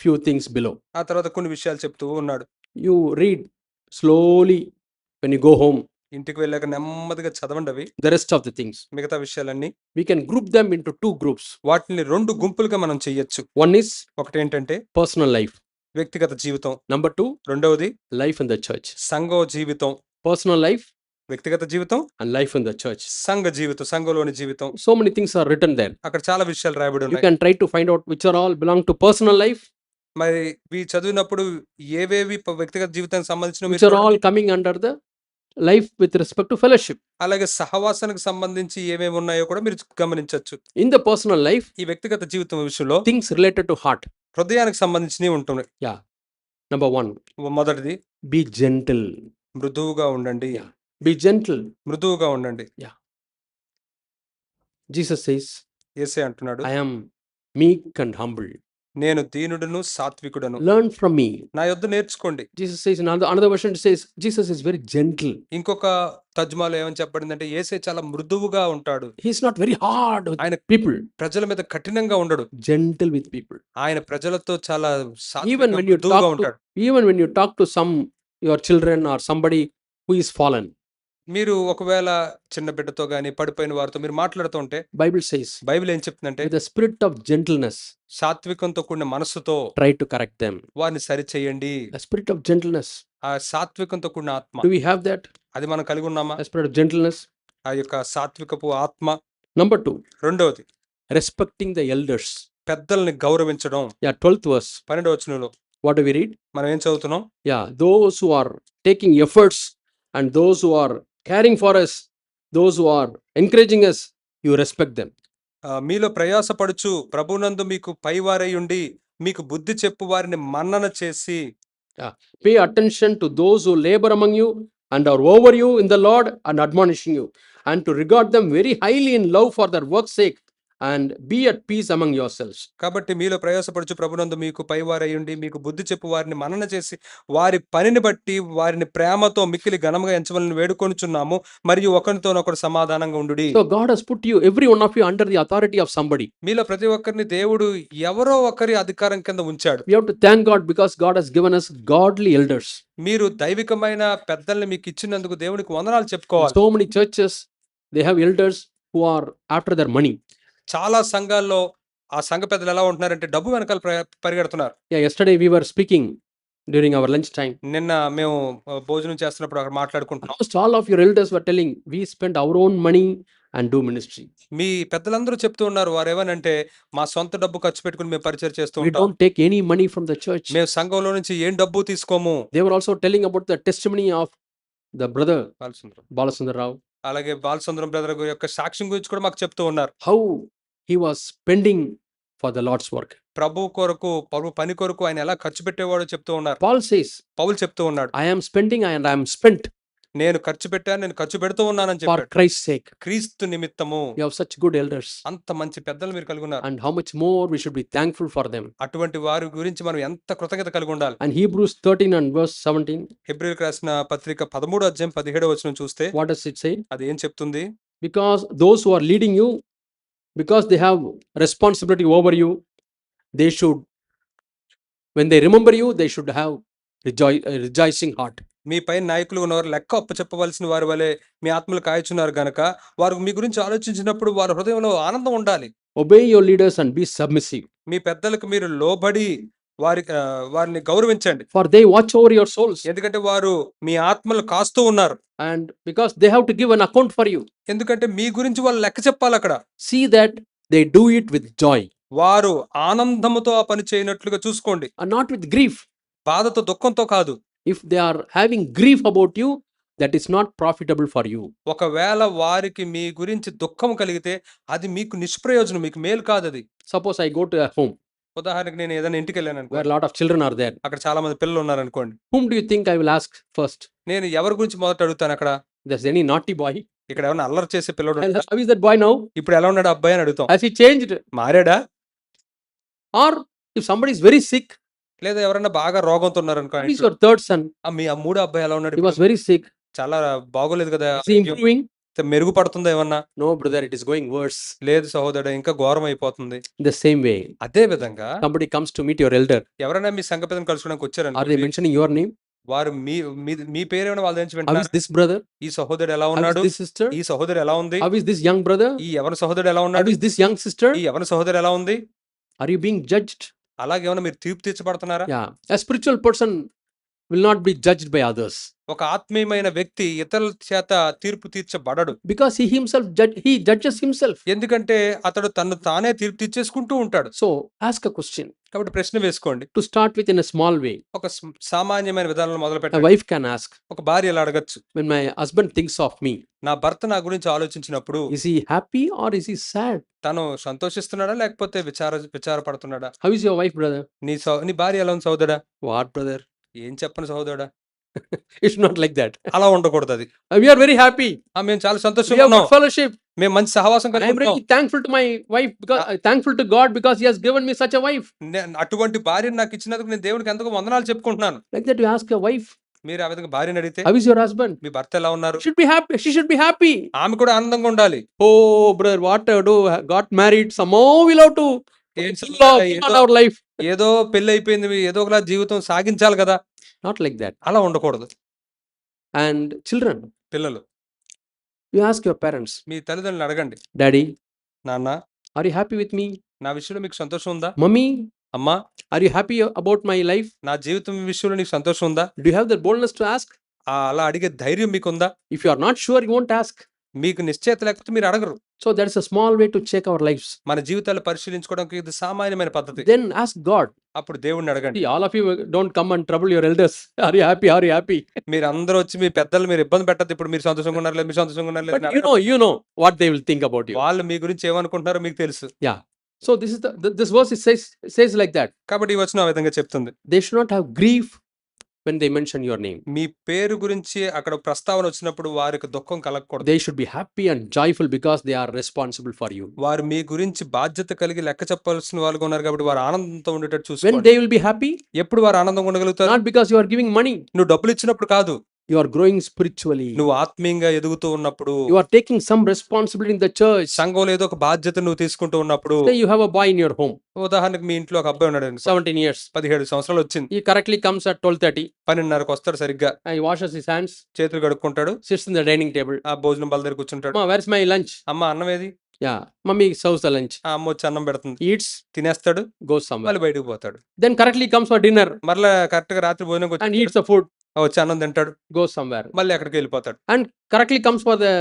few things below. ఆ తర్వాత కొన్ని విషయాలు చెప్తూ ఉన్నాడు. You read slowly when you go home ఇంటికి వెళ్ళాక నెమ్మదిగా చదవండి అవి, the rest of the things. మిగతా విషయాలన్నీ. We can group them into two groups. వాటిని 2 గుంపులుగా మనం చెయ్యొచ్చు. One is ఒకటేంటంటే personal life. వ్యక్తిగత జీవితం. Number 2, రెండవది life in the church. సంఘ జీవితం. Personal life వ్యక్తిగత జీవితం, and life in the church. సంఘ జీవితం, సంఘంలోని జీవితం. So many things are written there. అక్కడ చాలా విషయాలు రాయబడి You ఉన్నాయి. can try to find out which are all belong to personal life, మరి ఇవి చదివినప్పుడు ఏవేవి వ్యక్తిగత జీవితానికి సంబంధించిన which are all coming under the life with respect to fellowship. అలాగే సహవాసానికి సంబంధించి ఏమేమి ఉన్నాయో కూడా మీరు గమనించవచ్చు. In the personal life, ఈ వ్యక్తిగత జీవితం విషయంలో things related to heart. హృదయానికి సంబంధించినవి ఉంటున్నాయి. Number 1, మొదటిది be gentle. మృదువుగా ఉండండి. Yeah. Be gentle. మృదువుగా ఉండండి. Jesus says, యేసే అంటున్నాడు, I am meek and humble. నేను దీనుడును సాత్వికుడను, Learn from me. నా యొద్ద నేర్చుకోండి. Jesus says in another version, it says Jesus is very gentle. ఇంకొక తర్జుమాలో ఏమని చెప్పబడిందంటే యేసే చాలా మృదువుగా ఉంటాడు. He's not very hard with ఆయన people. ప్రజల మీద కఠినంగా ఉండడు. Gentle with people. ఆయన ప్రజలతో చాలా Even when you మృదువుగా talk to, ఉంటాడు. even when you talk to some your children or somebody who is fallen, మీరు ఒకవేళ చిన్న బిడ్డతో గాని పడిపోయిన వారితో మీరు మాట్లాడుతూ ఉంటే Bible says, బైబిల్ ఏం చెప్తుందంటే with a spirit of gentleness, సాత్వికంతో కూడిన మనస్సుతో try to correct them. వారిని సరిచేయండి. A spirit of gentleness. ఆ సాత్వికంతో కూడిన ఆత్మ, Do we have that? అది మనం కలిగి ఉన్నామా? A spirit of gentleness. ఆ యొక్క సాత్వికపు ఆత్మ. Number 2, రెండవది respecting the elders. పెద్దల్ని గౌరవించడం. 12th verse. 12వ వచనంలో What do we read? మనం ఏం చదువుతున్నాం? Those who are taking efforts and those who are caring for us, those who are encouraging us, you respect them. మీలో ప్రయాసపడుచు ప్రభునందు మీకు పైవారై ఉండి మీకు బుద్ధి చెప్పు వారిని మన్నన చేసి. Pay attention to those who labor among you and are over you in the Lord and admonishing you, and to regard them very highly in love for their work's sake, and be at peace among yourselves. కాబట్టి మీలో ప్రయాసపడుచు ప్రభునందు మీకు పైవారై ఉండి మీకు బుద్ధి చెప్పు వారిని మన్నన చేసి వారి పనిని బట్టి వారిని ప్రేమతో మిక్కిలి ఘనముగా ఎంచవలని వేడుకొనుచున్నాము, మరియు ఒకరితోనొకరు సమాధానంగా ఉండుడి. So God has put you, every one of you, under the authority of somebody. మీలో ప్రతి ఒక్కరిని దేవుడు ఎవరో ఒకరి అధికారం కింద ఉంచాడు. We have to thank God because God has given us godly elders. మీరు దైవికమైన పెద్దల్ని మీకు ఇచ్చినందుకు దేవునికి వందనాలు చెప్పుకోవాలి. So many churches, they have elders who are after their money. చాలా సంఘాల్లో ఆ సంఘ పెద్దలు ఎలా ఉంటున్నారంటే డబ్బు వెనకాల పరిగెడుతున్నారు. Yesterday we were speaking during our lunch time. నిన్న మేము భోజనం చేస్తున్నప్పుడు అక్కడ మాట్లాడుకుంటున్నాం. Almost all of your elders were telling, we spend our own money and do ministry. మీ పెద్దలందరూ చెప్తూ ఉన్నారు, వారు ఏమనంటే మా సొంత డబ్బు ఖర్చు పెట్టుకుని మేము పరిచయం చేస్తూ We ఉంటాం. don't take any money from the church. మేము సంఘంలో నుంచి ఏం డబ్బు తీసుకోము. They were also telling about the testimony of the brother Balasundaram, Balasundar Rao, అలాగే బాలసుందరం బ్రదర్ యొక్క సాక్ష్యం గురించి కూడా మాకు చెప్తూ ఉన్నారు. how he was spending for the Lord's work. ప్రభు కొరకు, ప్రభు పని కొరకు ఆయన ఎలా ఖర్చు పెట్టేవాడో చెప్తూ ఉన్నారు. Paul says, పౌలు చెప్తూ ఉన్నాడు, I am spending and I am spent నేను ఖర్చు పెట్టాను, నేను ఖర్చు పెడుతూ ఉన్నానని for చెప్పాడు. Christ's sake. క్రీస్తు నిమిత్తము. You have such good elders, అంత మంచి పెద్దలు మీరు కలిగి ఉన్నారు. and how much more we should be thankful for them. అటువంటి వారి గురించి మనం ఎంత కృతజ్ఞత కలిగి ఉండాలి. And Hebrews 13 and verse 17, హెబ్రీయులకు రాసిన పత్రిక 13వ అధ్యాయం 17వ వచనం చూస్తే what does it say? అది ఏం చెప్తుంది? Because those who are leading you, because they have responsibility over you, they should, when they remember you, they should have rejoicing heart. మీ పై నాయకులు ఉన్నవారు లెక్క అప్పచెప్పవలసిన వారి వలె మీ ఆత్మలు కాయచున్నారు గనక వారు మీ గురించి ఆలోచించినప్పుడు వారి హృదయంలో ఆనందం ఉండాలి. Obey your leaders and be submissive, మీ పెద్దలకు మీరు లోబడి వారిని గౌరవించండి. for they watch over your souls, ఎందుకంటే వారు మీ ఆత్మలు కాస్తూ ఉన్నారు. and because they have to give an account for you. ఎందుకంటే మీ గురించి వాళ్ళు లెక్క చెప్పాలి. అక్కడ See that they do it with joy వారు ఆనందముతో ఆ పని చేయనట్లుగా చూసుకోండి, and not with grief. బాధతో దుఃఖంతో కాదు. If they are having grief about you, that is not profitable for you. ఒకవేళ వారికి మీ గురించి దుఃఖం కలిగితే అది మీకు నిష్ప్రయోజనం, మీకు మేలు కాదు అది. Suppose I go to a home ఉదాహరణకి నేను ఏదైనా ఇంటికి వెళ్ళాను అనుకో, where a lot of children are there. అక్కడ చాలా మంది పిల్లలు ఉన్నారు అనుకోండి. Whom do you think I will ask first? నేను ఎవరి గురించి మొదట అడుగుతాను? అక్కడ There's any naughty boy? ఇక్కడ ఏమైనా అల్లరి చేసే పిల్లడు And how is that boy now? ఇప్పుడు ఎలా ఉన్నాడు అబ్బాయి అని అడుగుతాం. Has he changed? మారాడా? Or if somebody is very sick, లేదా ఎవరైనా బాగా రోగంతో ఉన్నారు అనుకో, who is your third son? మీ మూడో అబ్బాయి ఎలా ఉన్నాడు? He was very sick. చాలా బాగోలేదు కదా! Is he improving? మెరుగుపడుతుందా ఏమన్నా? No, brother, it is going worse. లేదు సహోదరుడా, ఇంకా ఘోరం అయిపోతుంది. The same way, అదే విధంగా somebody comes to meet your elder. ఎవరైనా మీ సంఘ పెద్దను కలుసుకోవడానికి Are they వచ్చారనుకోండి, mentioning your name? వారు మీ మీ పేరేమైనా వాళ్ళ నుంచి How is వింటున్నారు. this brother? ఈ సహోదరుడు ఎలా How is ఉన్నాడు, this sister? ఈ సహోదరు ఎలా ఉంది, How is this young brother? ఈ యవన సహోదరుడు ఎలా How ఉన్నాడు, is this young sister? ఈ యవన సహోదరు ఎలా ఉంది, Are you being judged? అలాగేమన్నా మీరు తీర్పు తీర్చబడుతున్నారా? Yeah. A spiritual person will not be judged by others ఒక ఆత్మీయమైన వ్యక్తి ఇతరుల చేత తీర్పు తీర్చబడడు. because he judges himself. ఎందుకంటే అతడు తను తానే తీర్పు తీర్చేసుకుంటూ ఉంటాడు. So ask a question కాబట్టి ప్రశ్న వేసుకోండి. to start with in a small way. ఒక సామాన్యమైన విధానంలో మొదలు A పెట్టండి. wife can ask, ఒక భార్య ఇలా అడగచ్చు, when my husband thinks of me, నా భర్త నా గురించి ఆలోచించినప్పుడు is he happy or is he sad? తను సంతోషిస్తున్నాడా లేకపోతే విచారపడుతున్నాడా? How is your wife, brother? నీ భార్య ఎలా ఉంది సహోదరా? What, brother? ఏం చెప్పను సహోదరా? It's not like that. అలా ఉండకూడదు అది. We are very happy. మేము చాలా We సంతోషంగా have ఉన్నాం, good fellowship. మేము మంచి సహవాసం I కలిగి am ఉన్నాం. really thankful to my wife because thankful to God because He has given me such a wife. అటువంటి భార్యను నాకు ఇచ్చినందుకు నేను దేవునికి ఎంతగా వందనాలు చెప్పుకుంటున్నాను. Like that, you ask a wife, మీరు ఆ విధంగా భార్యని అడిగితే, how is your husband? మీ భర్త ఎలా ఉన్నారు, Should be happy. She should be happy. ఆమె కూడా ఆనందంగా ఉండాలి. Oh, brother, what to do? Got married. Somehow we'll have to ఏం fill out our life. ఏదో పెళ్లి అయిపోయింది, ఏదో ఒకలా జీవితం సాగించాలి కదా. Not like that. అలా ఉండకూడదు. And children, పిల్లలు, you ask your parents, మీ తల్లిదండ్రులను అడగండి, Daddy, నాన్న are you happy with me? నా విషయంలో మీకు సంతోషం ఉందా? Mummy, అమ్మా, are you happy about my life? నా జీవితం విషయంలో నీకు సంతోషం ఉందా? Do you have the boldness to ask? అలా అడిగే ధైర్యం మీకుందా? If you are not sure, you won't ask. మీకు నిశ్చయత లేకపోతే మీరు అడగరు. So that is a small way to check our lives. మన జీవితాలు పరిశీలించుకోవడానికి ఇది సామాన్యమైన పద్ధతి. Then ask God. అప్పుడు దేవుణ్ణి అడగండి. See, all of you don't come and trouble your elders. Are you happy? Are you happy? మీరు అందరూ వచ్చి మీ పెద్దలు మీరు ఇబ్బంది పెట్టద్దు. ఇప్పుడు మీరు సంతోషంగా ఉన్నారు లేదు, మీరు సంతోషంగా ఉన్నారు But లేదు, you know what they will think about you. వాళ్ళు మీ గురించి ఏమనుకుంటున్నారో మీకు తెలుసు. So this is this verse says like that. కాబట్టి ఈ వచనం ఆ విధంగా చెప్తుంది. They should not have grief when they mention your name. మీ పేరు గురించి అక్కడ ప్రస్తావన వచ్చినప్పుడు వారికి దుఃఖం కలగకూడదు. They should be happy and joyful because they are responsible for you. వారు మీ గురించి బాధ్యత కలిగి లెక్క చెప్పాల్సిన వాళ్ళుగా ఉన్నారు కాబట్టి వారు ఆనందంతో ఉండేటట్టు When చూసుకోండి. they will be happy, ఎప్పుడు వారు ఆనందంగా ఉండగలుగుతారు? not because you are giving money. నువ్వు డబ్బులు ఇచ్చినప్పుడు కాదు, You are growing spiritually. నువ్వు ఆత్మీయంగా ఎదుగుతూ ఉన్నప్పుడు, You are taking some responsibility in the church. సంఘంలో ఏదో ఒక బాధ్యత నువ్వు తీసుకుంటూ ఉన్నప్పుడు. Say you have a boy in your home, ఉదాహరణకు మీ ఇంట్లో ఒక అబ్బాయి ఉన్నాడు అనుకో, 17 years. 17 సంవత్సరాలు వచ్చింది, He correctly comes at 12:30 12:30కి వస్తాడు సరిగ్గా, and he washes his hands, చేతులు కడుక్కుంటాడు, sits in the dining table. ఆ భోజనం బల్ల దగ్గర కూర్చుంటాడు. Mama, where's my lunch? అమ్మ అన్నం ఏది? Yeah, mommy serves the lunch. ఆ అమ్మ వచ్చి అన్నం పెడుతుంది, Eats, తినేస్తాడు, goes somewhere. మళ్ళీ బయటకు పోతాడు. Then correctly comes for dinner మరలా కరెక్ట్ గా రాత్రి భోజనం and eats the food, వచ్చి అన్నం తింటాడు, goes somewhere. మళ్ళీ అక్కడికి వెళ్ళిపోతాడు. And correctly comes for the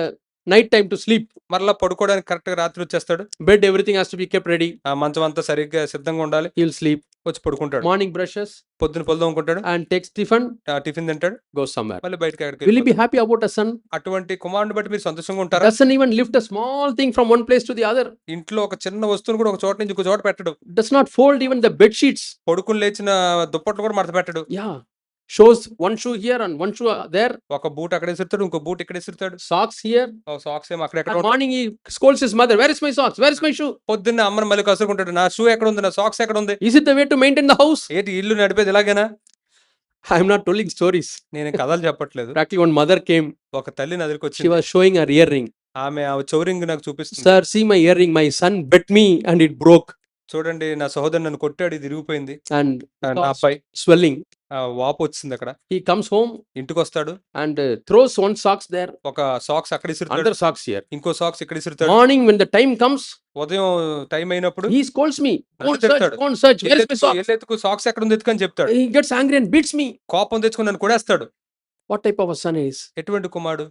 night time to sleep. మరలా పడుకోవడానికి కరెక్ట్ గా రాత్రి వచ్చేస్తాడు. Bed, everything has to be kept ready. ఆ మంచం అంతా సరిగ్గా సిద్ధంగా ఉండాలి. He'll sleep. వచ్చి పడుకుంటాడు. Morning brushes పొద్దున పళ్ళు తోముకుంటాడు, and takes tiffin, టిఫిన్ తింటాడు, goes somewhere. మళ్ళీ బయటకి అక్కడికి Will you be వెళ్ళిపోతాడు. happy about a son? అటువంటి కుమారుని బట్టి మీరు సంతోషంగా ఉంటారా? Doesn't even lift a small thing from one place to the other. ఇంట్లో ఒక చిన్న వస్తువును కూడా ఒక చోట నుంచి ఇంకో చోట పెట్టడు. Does not fold even the bed sheets. పడుకుని లేచిన దుప్పట్లు కూడా మడత పెట్టడు. Yeah. Shows one shoe here and one shoe there. ఒక బూట్ అక్కడ ఇసురుతాడు, ఇంకో బూట్ ఇక్కడ ఇసురుతాడు, Socks here. సాక్స్ ఏమో అక్కడ ఎక్కడ And ఉంటాయి. morning he scolds his mother. Where is my socks? Where is my shoe? పొద్దున్న అమ్మని మళ్ళీ కసురుకుంటాడు, నా షూ ఎక్కడ ఉంది, నా సాక్స్ ఎక్కడ ఉంది. Is it the way to maintain the house? ఏంటి ఇల్లు నడిపేది ఇలాగేనా? I am not telling stories. నేను కథలు చెప్పట్లేదు. Practically one mother came. ఒక తల్లి నదికి She వచ్చింది, was showing her earring. ఆమె ఆ చౌరింగ్ నాకు చూపిస్తుంది. Sir, see my earring. My son bit me and it broke. చూడండి నా సహోదరు నన్ను కొట్టాడు, ఇది ఇరిగిపోయింది. And నా అబ్బాయి swelling. వాపు వచ్చింది అక్కడ. He comes home ఇంటికి వస్తాడు, and throws one socks there, ఒక సాక్స్ అక్కడ ఇసురుతాడు, other socks here. ఇంకో సాక్స్ ఇక్కడ ఇసురుతాడు. Morning when the time comes, ఉదయం టైం అయినప్పుడు he scolds me. Go and తిడతాడు. search. Go and search. Where is my socks? ఎల్లెత్తుకు సాక్స్ ఎక్కడ ఉంది ఎత్తుకని చెప్తాడు. He gets angry and beats me. కోపం తెచ్చుకుని నన్ను కొడేస్తాడు. What type of a son is? ఎటువంటి కుమారుడు?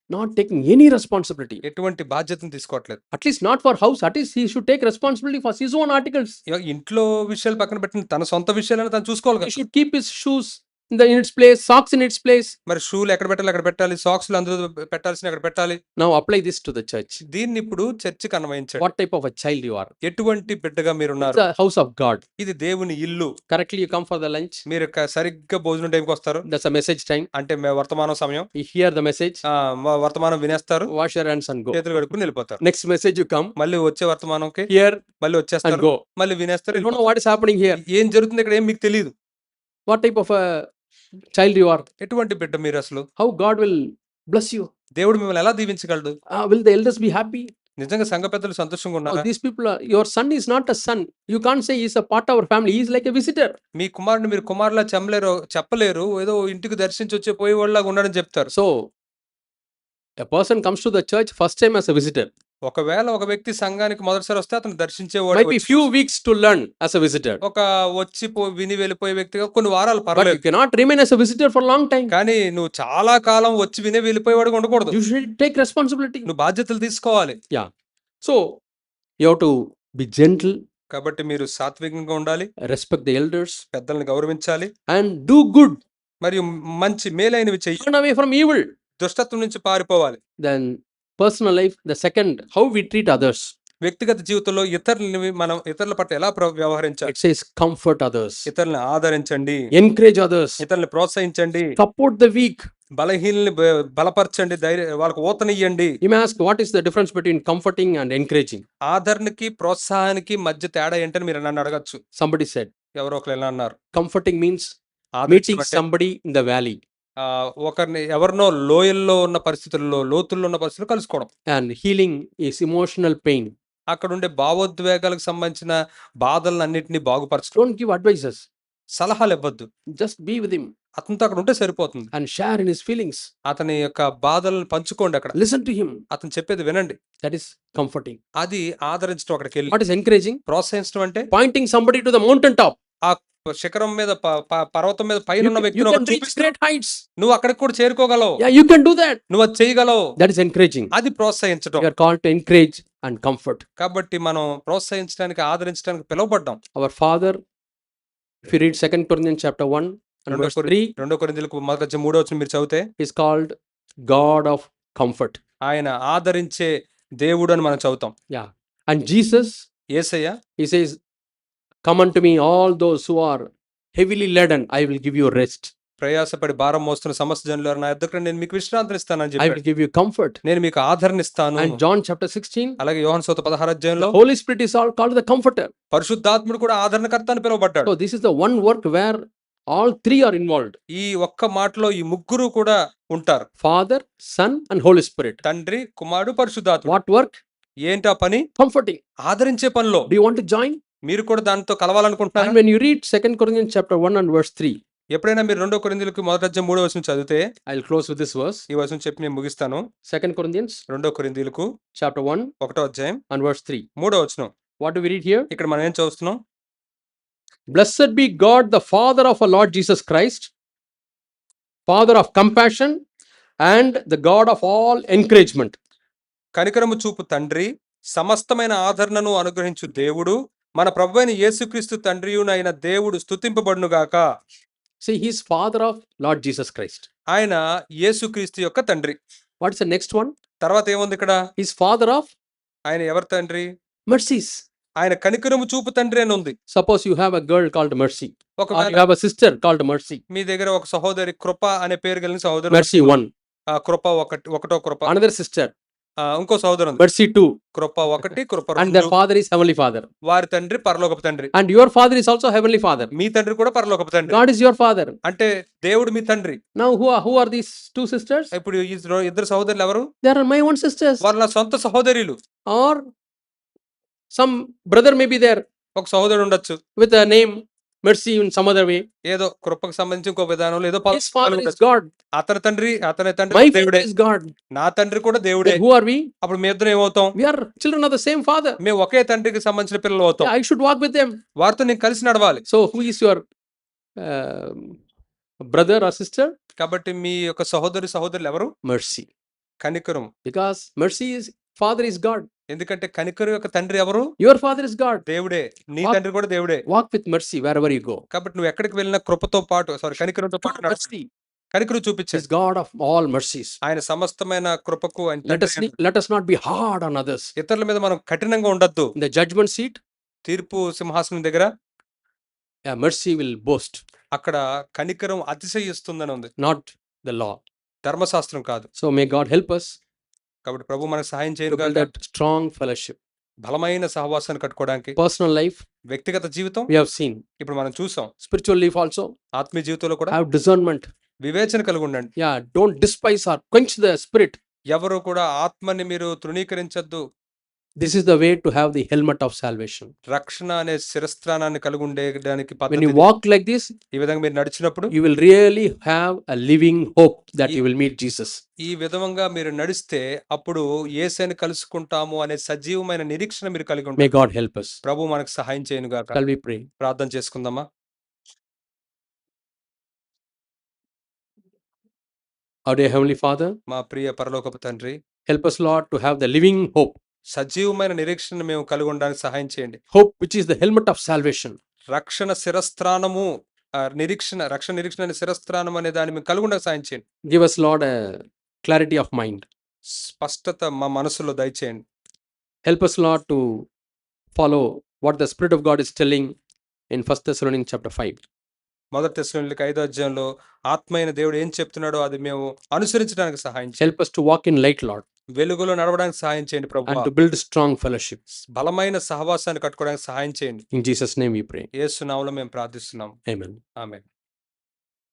Not taking any responsibility. ఎటువంటి బాధ్యతను తీసుకోవట్లేదు. At least not for house. At least he should take responsibility for his own articles. ఇంట్లో విషయాలు పక్కన పెట్టిన తన సొంత విషయాలను తను చూసుకోవాలి He కదా. should keep his shoes in its place, socks in its place. మరి షూలు ఎక్కడ పెట్టాలి అక్కడ పెట్టాలి, సాక్స్లు అందులో పెట్టాల్సిన అక్కడ పెట్టాలి. Now apply this to the church. దీన్ని ఇప్పుడు చర్చికి అన్వయించండి. What type of a child you are? ఎటువంటి బిడ్డగా It's మీరున్నారు? the house of God. ఇది దేవుని ఇల్లు. Correctly you come for the lunch. మీరు సరిగ్గా భోజనం టైంకి వస్తారు, That's a message time. అంటే వర్తమానం సమయం, You hear the message, వర్తమానం వినేస్తారు, wash your hands and go. చేతులు కడుక్కుని వెళ్ళిపోతారు. Next message you come, మళ్ళీ వచ్చే వర్తమానంకి hear మళ్ళీ and వచ్చేస్తారు, go. మళ్ళీ వినేస్తారు. You don't know what is happening here. ఏం జరుగుతుంది ఇక్కడ ఏం మీకు తెలియదు. What type of a child you are. ఎటువంటి బిడ్డ మీరు అసలు? How God will bless you? దేవుడు మిమ్మల్ని ఎలా దీవించగలడు? Will the elders be happy? నిజంగా సంఘ పెద్దలు సంతోషంగా Oh, ఉన్నారా? these people are, your son is not a son. You can't say he's a part of our family. He's like a visitor. మీ కుమారుని మీరు కుమారులా చెప్పలేరు. ఏదో ఇంటికి దర్శించి వచ్చే పోయేవాళ్ళలాగా ఉన్నాడని చెప్తారు. So, a person comes to the church first time as a visitor. ఒకవేళ ఒక వ్యక్తి సంఘానికి మొదటిసారి వస్తే అతను దర్శించేవాడు. Might be few weeks to learn as a visitor. ఒక విని వెళ్ళిపోయే వ్యక్తిగా కొన్ని వారాలు But you పర్లేదు. cannot remain as a visitor for a long time. కానీ నువ్వు చాలా కాలం వచ్చి విని వెళ్ళిపోయేవాడుగా ఉండకూడదు. You should take responsibility. నువ్వు బాధ్యతలు తీసుకోవాలి. So, you have to be gentle, కాబట్టి మీరు సాత్వికంగా ఉండాలి, respect the elders, పెద్దల్ని గౌరవించాలి, and do good. మరియు మంచి మేలైనవి చెయ్యి. Turn away from evil. దుష్టత్వం నుంచి పారిపోవాలి. Then, personal life, the second, how we treat others. వ్యక్తిగత జీవితంలో మనం ఇతరుల పట్ల ఎలా వ్యవహరించాలి? It says comfort others, ఇతరులను ఆదరించండి, encourage others, ఇతరులను ప్రోత్సహించండి, support the weak. బలహీనల్ని బలపరచండి, వాళ్ళకు ఊతనియ్యండి. You may ask, what is the difference between comforting and encouraging? ఆదరణకి ప్రోత్సాహానికి మధ్య తేడా ఏంటని మీరు నన్ను అడగచ్చు. Somebody said, ఎవరో ఒకరు ఎలా అన్నారు? comforting means ఆదరించడం meeting అంటే, somebody in the valley ఒకరిని ఎవరినో లోయల్లో ఉన్న పరిస్థితుల్లో, లోతుల్లో ఉన్న పరిస్థితుల్లో కలుసుకోవడం. and healing is emotional pain. అక్కడ ఉండే భావోద్వేగాలకు సంబంధించిన బాధలన్నింటినీ బాగుపరచడం. Don't give advices, సలహాలు ఇవ్వద్దు, just be with him అతనితో అక్కడ ఉంటే సరిపోతుంది. and share in his feelings. అతని యొక్క బాధలను పంచుకోండి, అక్కడ Listen to him. అతను చెప్పేది వినండి. That is comforting. అది ఆదరించడం. అక్కడికి వెళ్ళి What is encouraging? ప్రోత్సహించడం అంటే Pointing somebody to the mountaintop. ఆ శిఖరం మీద పర్వతం మీద పైన ఉన్న You వ్యక్తిని can ఒకటి reach చూపిస్తూ, great heights. నువ్వు అక్కడికి కూడా చేరుకోగలవు, Yeah, you can do that. నువ్వు అది చేయగలవు. That is encouraging. అది ప్రోత్సహించడం. We are called to encourage and comfort. కాబట్టి మనం ప్రోత్సహించడానికి, ఆదరించడానికి పిలువబడ్డాం. Our Father, if you read 2 Corinthians chapter 1 and verse 3, 2 కొరింథీయులకు 3 మీరు చదివితే, is called God of comfort. ఆయన ఆదరించే దేవుడు అని మనం చదువుతాం. Yeah. And Jesus, Yesayya he says, come unto me all those who are heavily laden, I will give you rest. ప్రయాసపడి భారం మోస్తున్న సమస్త జనులారా నా యొద్దకు రండి, నేను మీకు విశ్రాంతిని ఇస్తానని I చెప్పాడు. will give you comfort. నేను మీకు ఆదరణ ఇస్తాను. And John chapter 16, అలాగే యోహాను సువార్త 16 అధ్యాయంలో Holy Spirit is all called the comforter. పరిశుద్ధాత్ముడు కూడా ఆదరణకర్త అని పిలువబడ్డాడు. So this is the one work where all three are involved. ఈ ఒక్క మాటలో ఈ ముగ్గురు కూడా ఉంటారు. Father, Son and Holy Spirit. తండ్రి, కుమారుడు, పరిశుద్ధాత్ముడు. What work? ఏంటి ఆ పని? Comforting. ఆదరించే పనిలో. Do you want to join? మీరు కూడా దాంతో కలవాలనుకుంటున్నారా? And when you read 2 Corinthians chapter 1 and verse 3, ఎప్పుడైనా మీరు 2 కొరింథీయులకు 1:3 చదివితే, I'll close with this verse. ఈ వచనం చెప్పి నేను ముగిస్తాను. 2 Corinthians 2 కొరింథీయులకు chapter 1 1వ అధ్యాయం and verse 3. 3వ వచనం. What do we read here? ఇక్కడ మనం ఏం చదువుతున్నాం? Blessed be God, the Father of our Lord Jesus Christ, Father of compassion and the God of all encouragement. కనికరము చూపు తండ్రి, సమస్తమైన ఆదరణను అనుగ్రహించు దేవుడు, మన ప్రభువైన యేసుక్రీస్తు తండ్రియునైన దేవుడు స్తుతింపబడును గాక. See, he is Father of Lord Jesus Christ. ఆయన యేసుక్రీస్తు యొక్క తండ్రి. What is the next one? తర్వాత ఏముంది ఇక్కడ? He is Father of ఆయన ఎవరి తండ్రి? mercies. ఆయన కనికరము చూపు తండ్రి అని ఉంది. Suppose you have a girl called Mercy, or ఒకవేళ you have a sister called Mercy. మీ దగ్గర ఒక సహోదరి కృప అనే పేరు కలిగిన సహోదరు, Mercy 1. కృప ఒకటో కృప, Another sister, ఇంకో సహోదరు ఉంది, Mercy 2. Krupa 1, Krupa And their 2. father is Heavenly Father. వారి తండ్రి పరలోకపు తండ్రి. And your father is also Heavenly Father. మీ తండ్రి కూడా పరలోకపు తండ్రి. God is your father. అంటే దేవుడు మీ తండ్రి. Now who are these two sisters? ఇప్పుడు ఈ ఇద్దరు సహోదరులు ఎవరు? They are my own sisters. వారు నా సొంత సహోదరులు. Or some brother may be there ఒక సహోదరుడు ఉండొచ్చు, with a name Mercy in some other way. ఏదో కృపకు సంబంధించి ఇంకో విధానంలో ఏదో His father is God. అతని తండ్రి My దేవుడే. father is God. నా తండ్రి కూడా దేవుడే. Then who are we? అప్పుడు మీ ఇద్దరు ఏమవుతాం? We are children of the same father. మేము ఒకే తండ్రికి సంబంధించిన పిల్లలు అవుతాం. Yeah, I should walk with them. వారితో నేను కలిసి నడవాలి. So who is your brother or sister? కాబట్టి మీ యొక్క సహోదరులు ఎవరు? Mercy. కనికరం. Because Mercy is father is God. ఎందుకంటే కనికరం యొక్క తండ్రి ఎవరు? Your father is God. దేవుడే. నీ Walk- తండ్రి కూడా దేవుడే. Walk with mercy wherever you go. కాబట్టి నువ్వు ఎక్కడికి వెళ్ళినా కృపతో పాటు కనికరంతో పాటు నడవాలి. Mercy కనికరం is చూపించండి. God of all mercies. ఆయన సమస్తమైన కృపకు ఆయన తండ్రి. Let us not be hard on others. ఇతరుల మీద మనం కఠినంగా ఉండొద్దు. In the judgment seat, తీర్పు సింహాసనం దగ్గర mercy will boast, అక్కడ కనికరం అతిశయిస్తుందని ఉంది, not the law. ధర్మశాస్త్రం కాదు. So may God help us కాబట్టి ప్రభు మనకు సహాయం to చేయను build గాక. that strong fellowship. బలమైన సహవాసాన్ని కట్టుకోవడానికి. Personal life, వ్యక్తిగత జీవితం we have seen. ఇప్పుడు మనం చూసాం. Spiritual life also, ఆత్మీయ జీవితంలో కూడా have discernment. వివేచన కలిగి ఉండండి. Yeah, don't despise or quench the spirit. ఎవరు కూడా ఆత్మని మీరు తృణీకరించొద్దు. This is the way to have the helmet of salvation. రక్షణ అనే శిరస్త్రాణాన్ని కలిగి ఉండేదానికి When పద్ధతి you ఇది. walk like this, ఈ విధంగా మీరు నడిచినప్పుడు you will really have a living hope that you will meet Jesus. ఈ విధంగా మీరు నడిస్తే అప్పుడు యేసుని కలుసుకుంటాము అనే సజీవమైన నిరీక్షణ మీరు కలిగి May ఉంటారు. God help us. ప్రభు మనకు సహాయం చేయను గాక. Shall we pray? ప్రార్థన చేసుకుందామా? Our dear Heavenly Father, మా ప్రియ పరలోకపు తండ్రి, help us, Lord, to have the living hope. సజీవమైన నిరీక్షణ మేము కలిగి ఉండడానికి సహాయం చేయండి. Hope which is the helmet of salvation. రక్షణ శిరస్త్రాణము రక్షణ నిరీక్షణ అనే శిరస్త్రాణం అనే దాన్ని మేము కలిగి ఉండడానికి సహాయం చేయండి. Give us, Lord, a clarity of mind. స్పష్టత మా మనసులో దయచేయండి. Help us, Lord, to follow what the Spirit of God is telling in 1 Thessalonians chapter 5. మొదటి తెస్సలోనికైయులకు 5వ అధ్యాయంలో ఆత్మైన దేవుడు ఏం చెప్తున్నాడో అది మేము అనుసరించడానికి సహాయం చేయండి. Help us to walk in light, Lord, వెలుగులో నడవడానికి సహాయం చేయండి and ప్రభువా. to build strong fellowships. బలమైన సహవాసాన్ని కట్టుకోవడానికి సహాయం చేయండి. In Jesus' name we pray. యేసు నామములో మేము ప్రార్థిస్తున్నాం. Amen. ఆమేన్.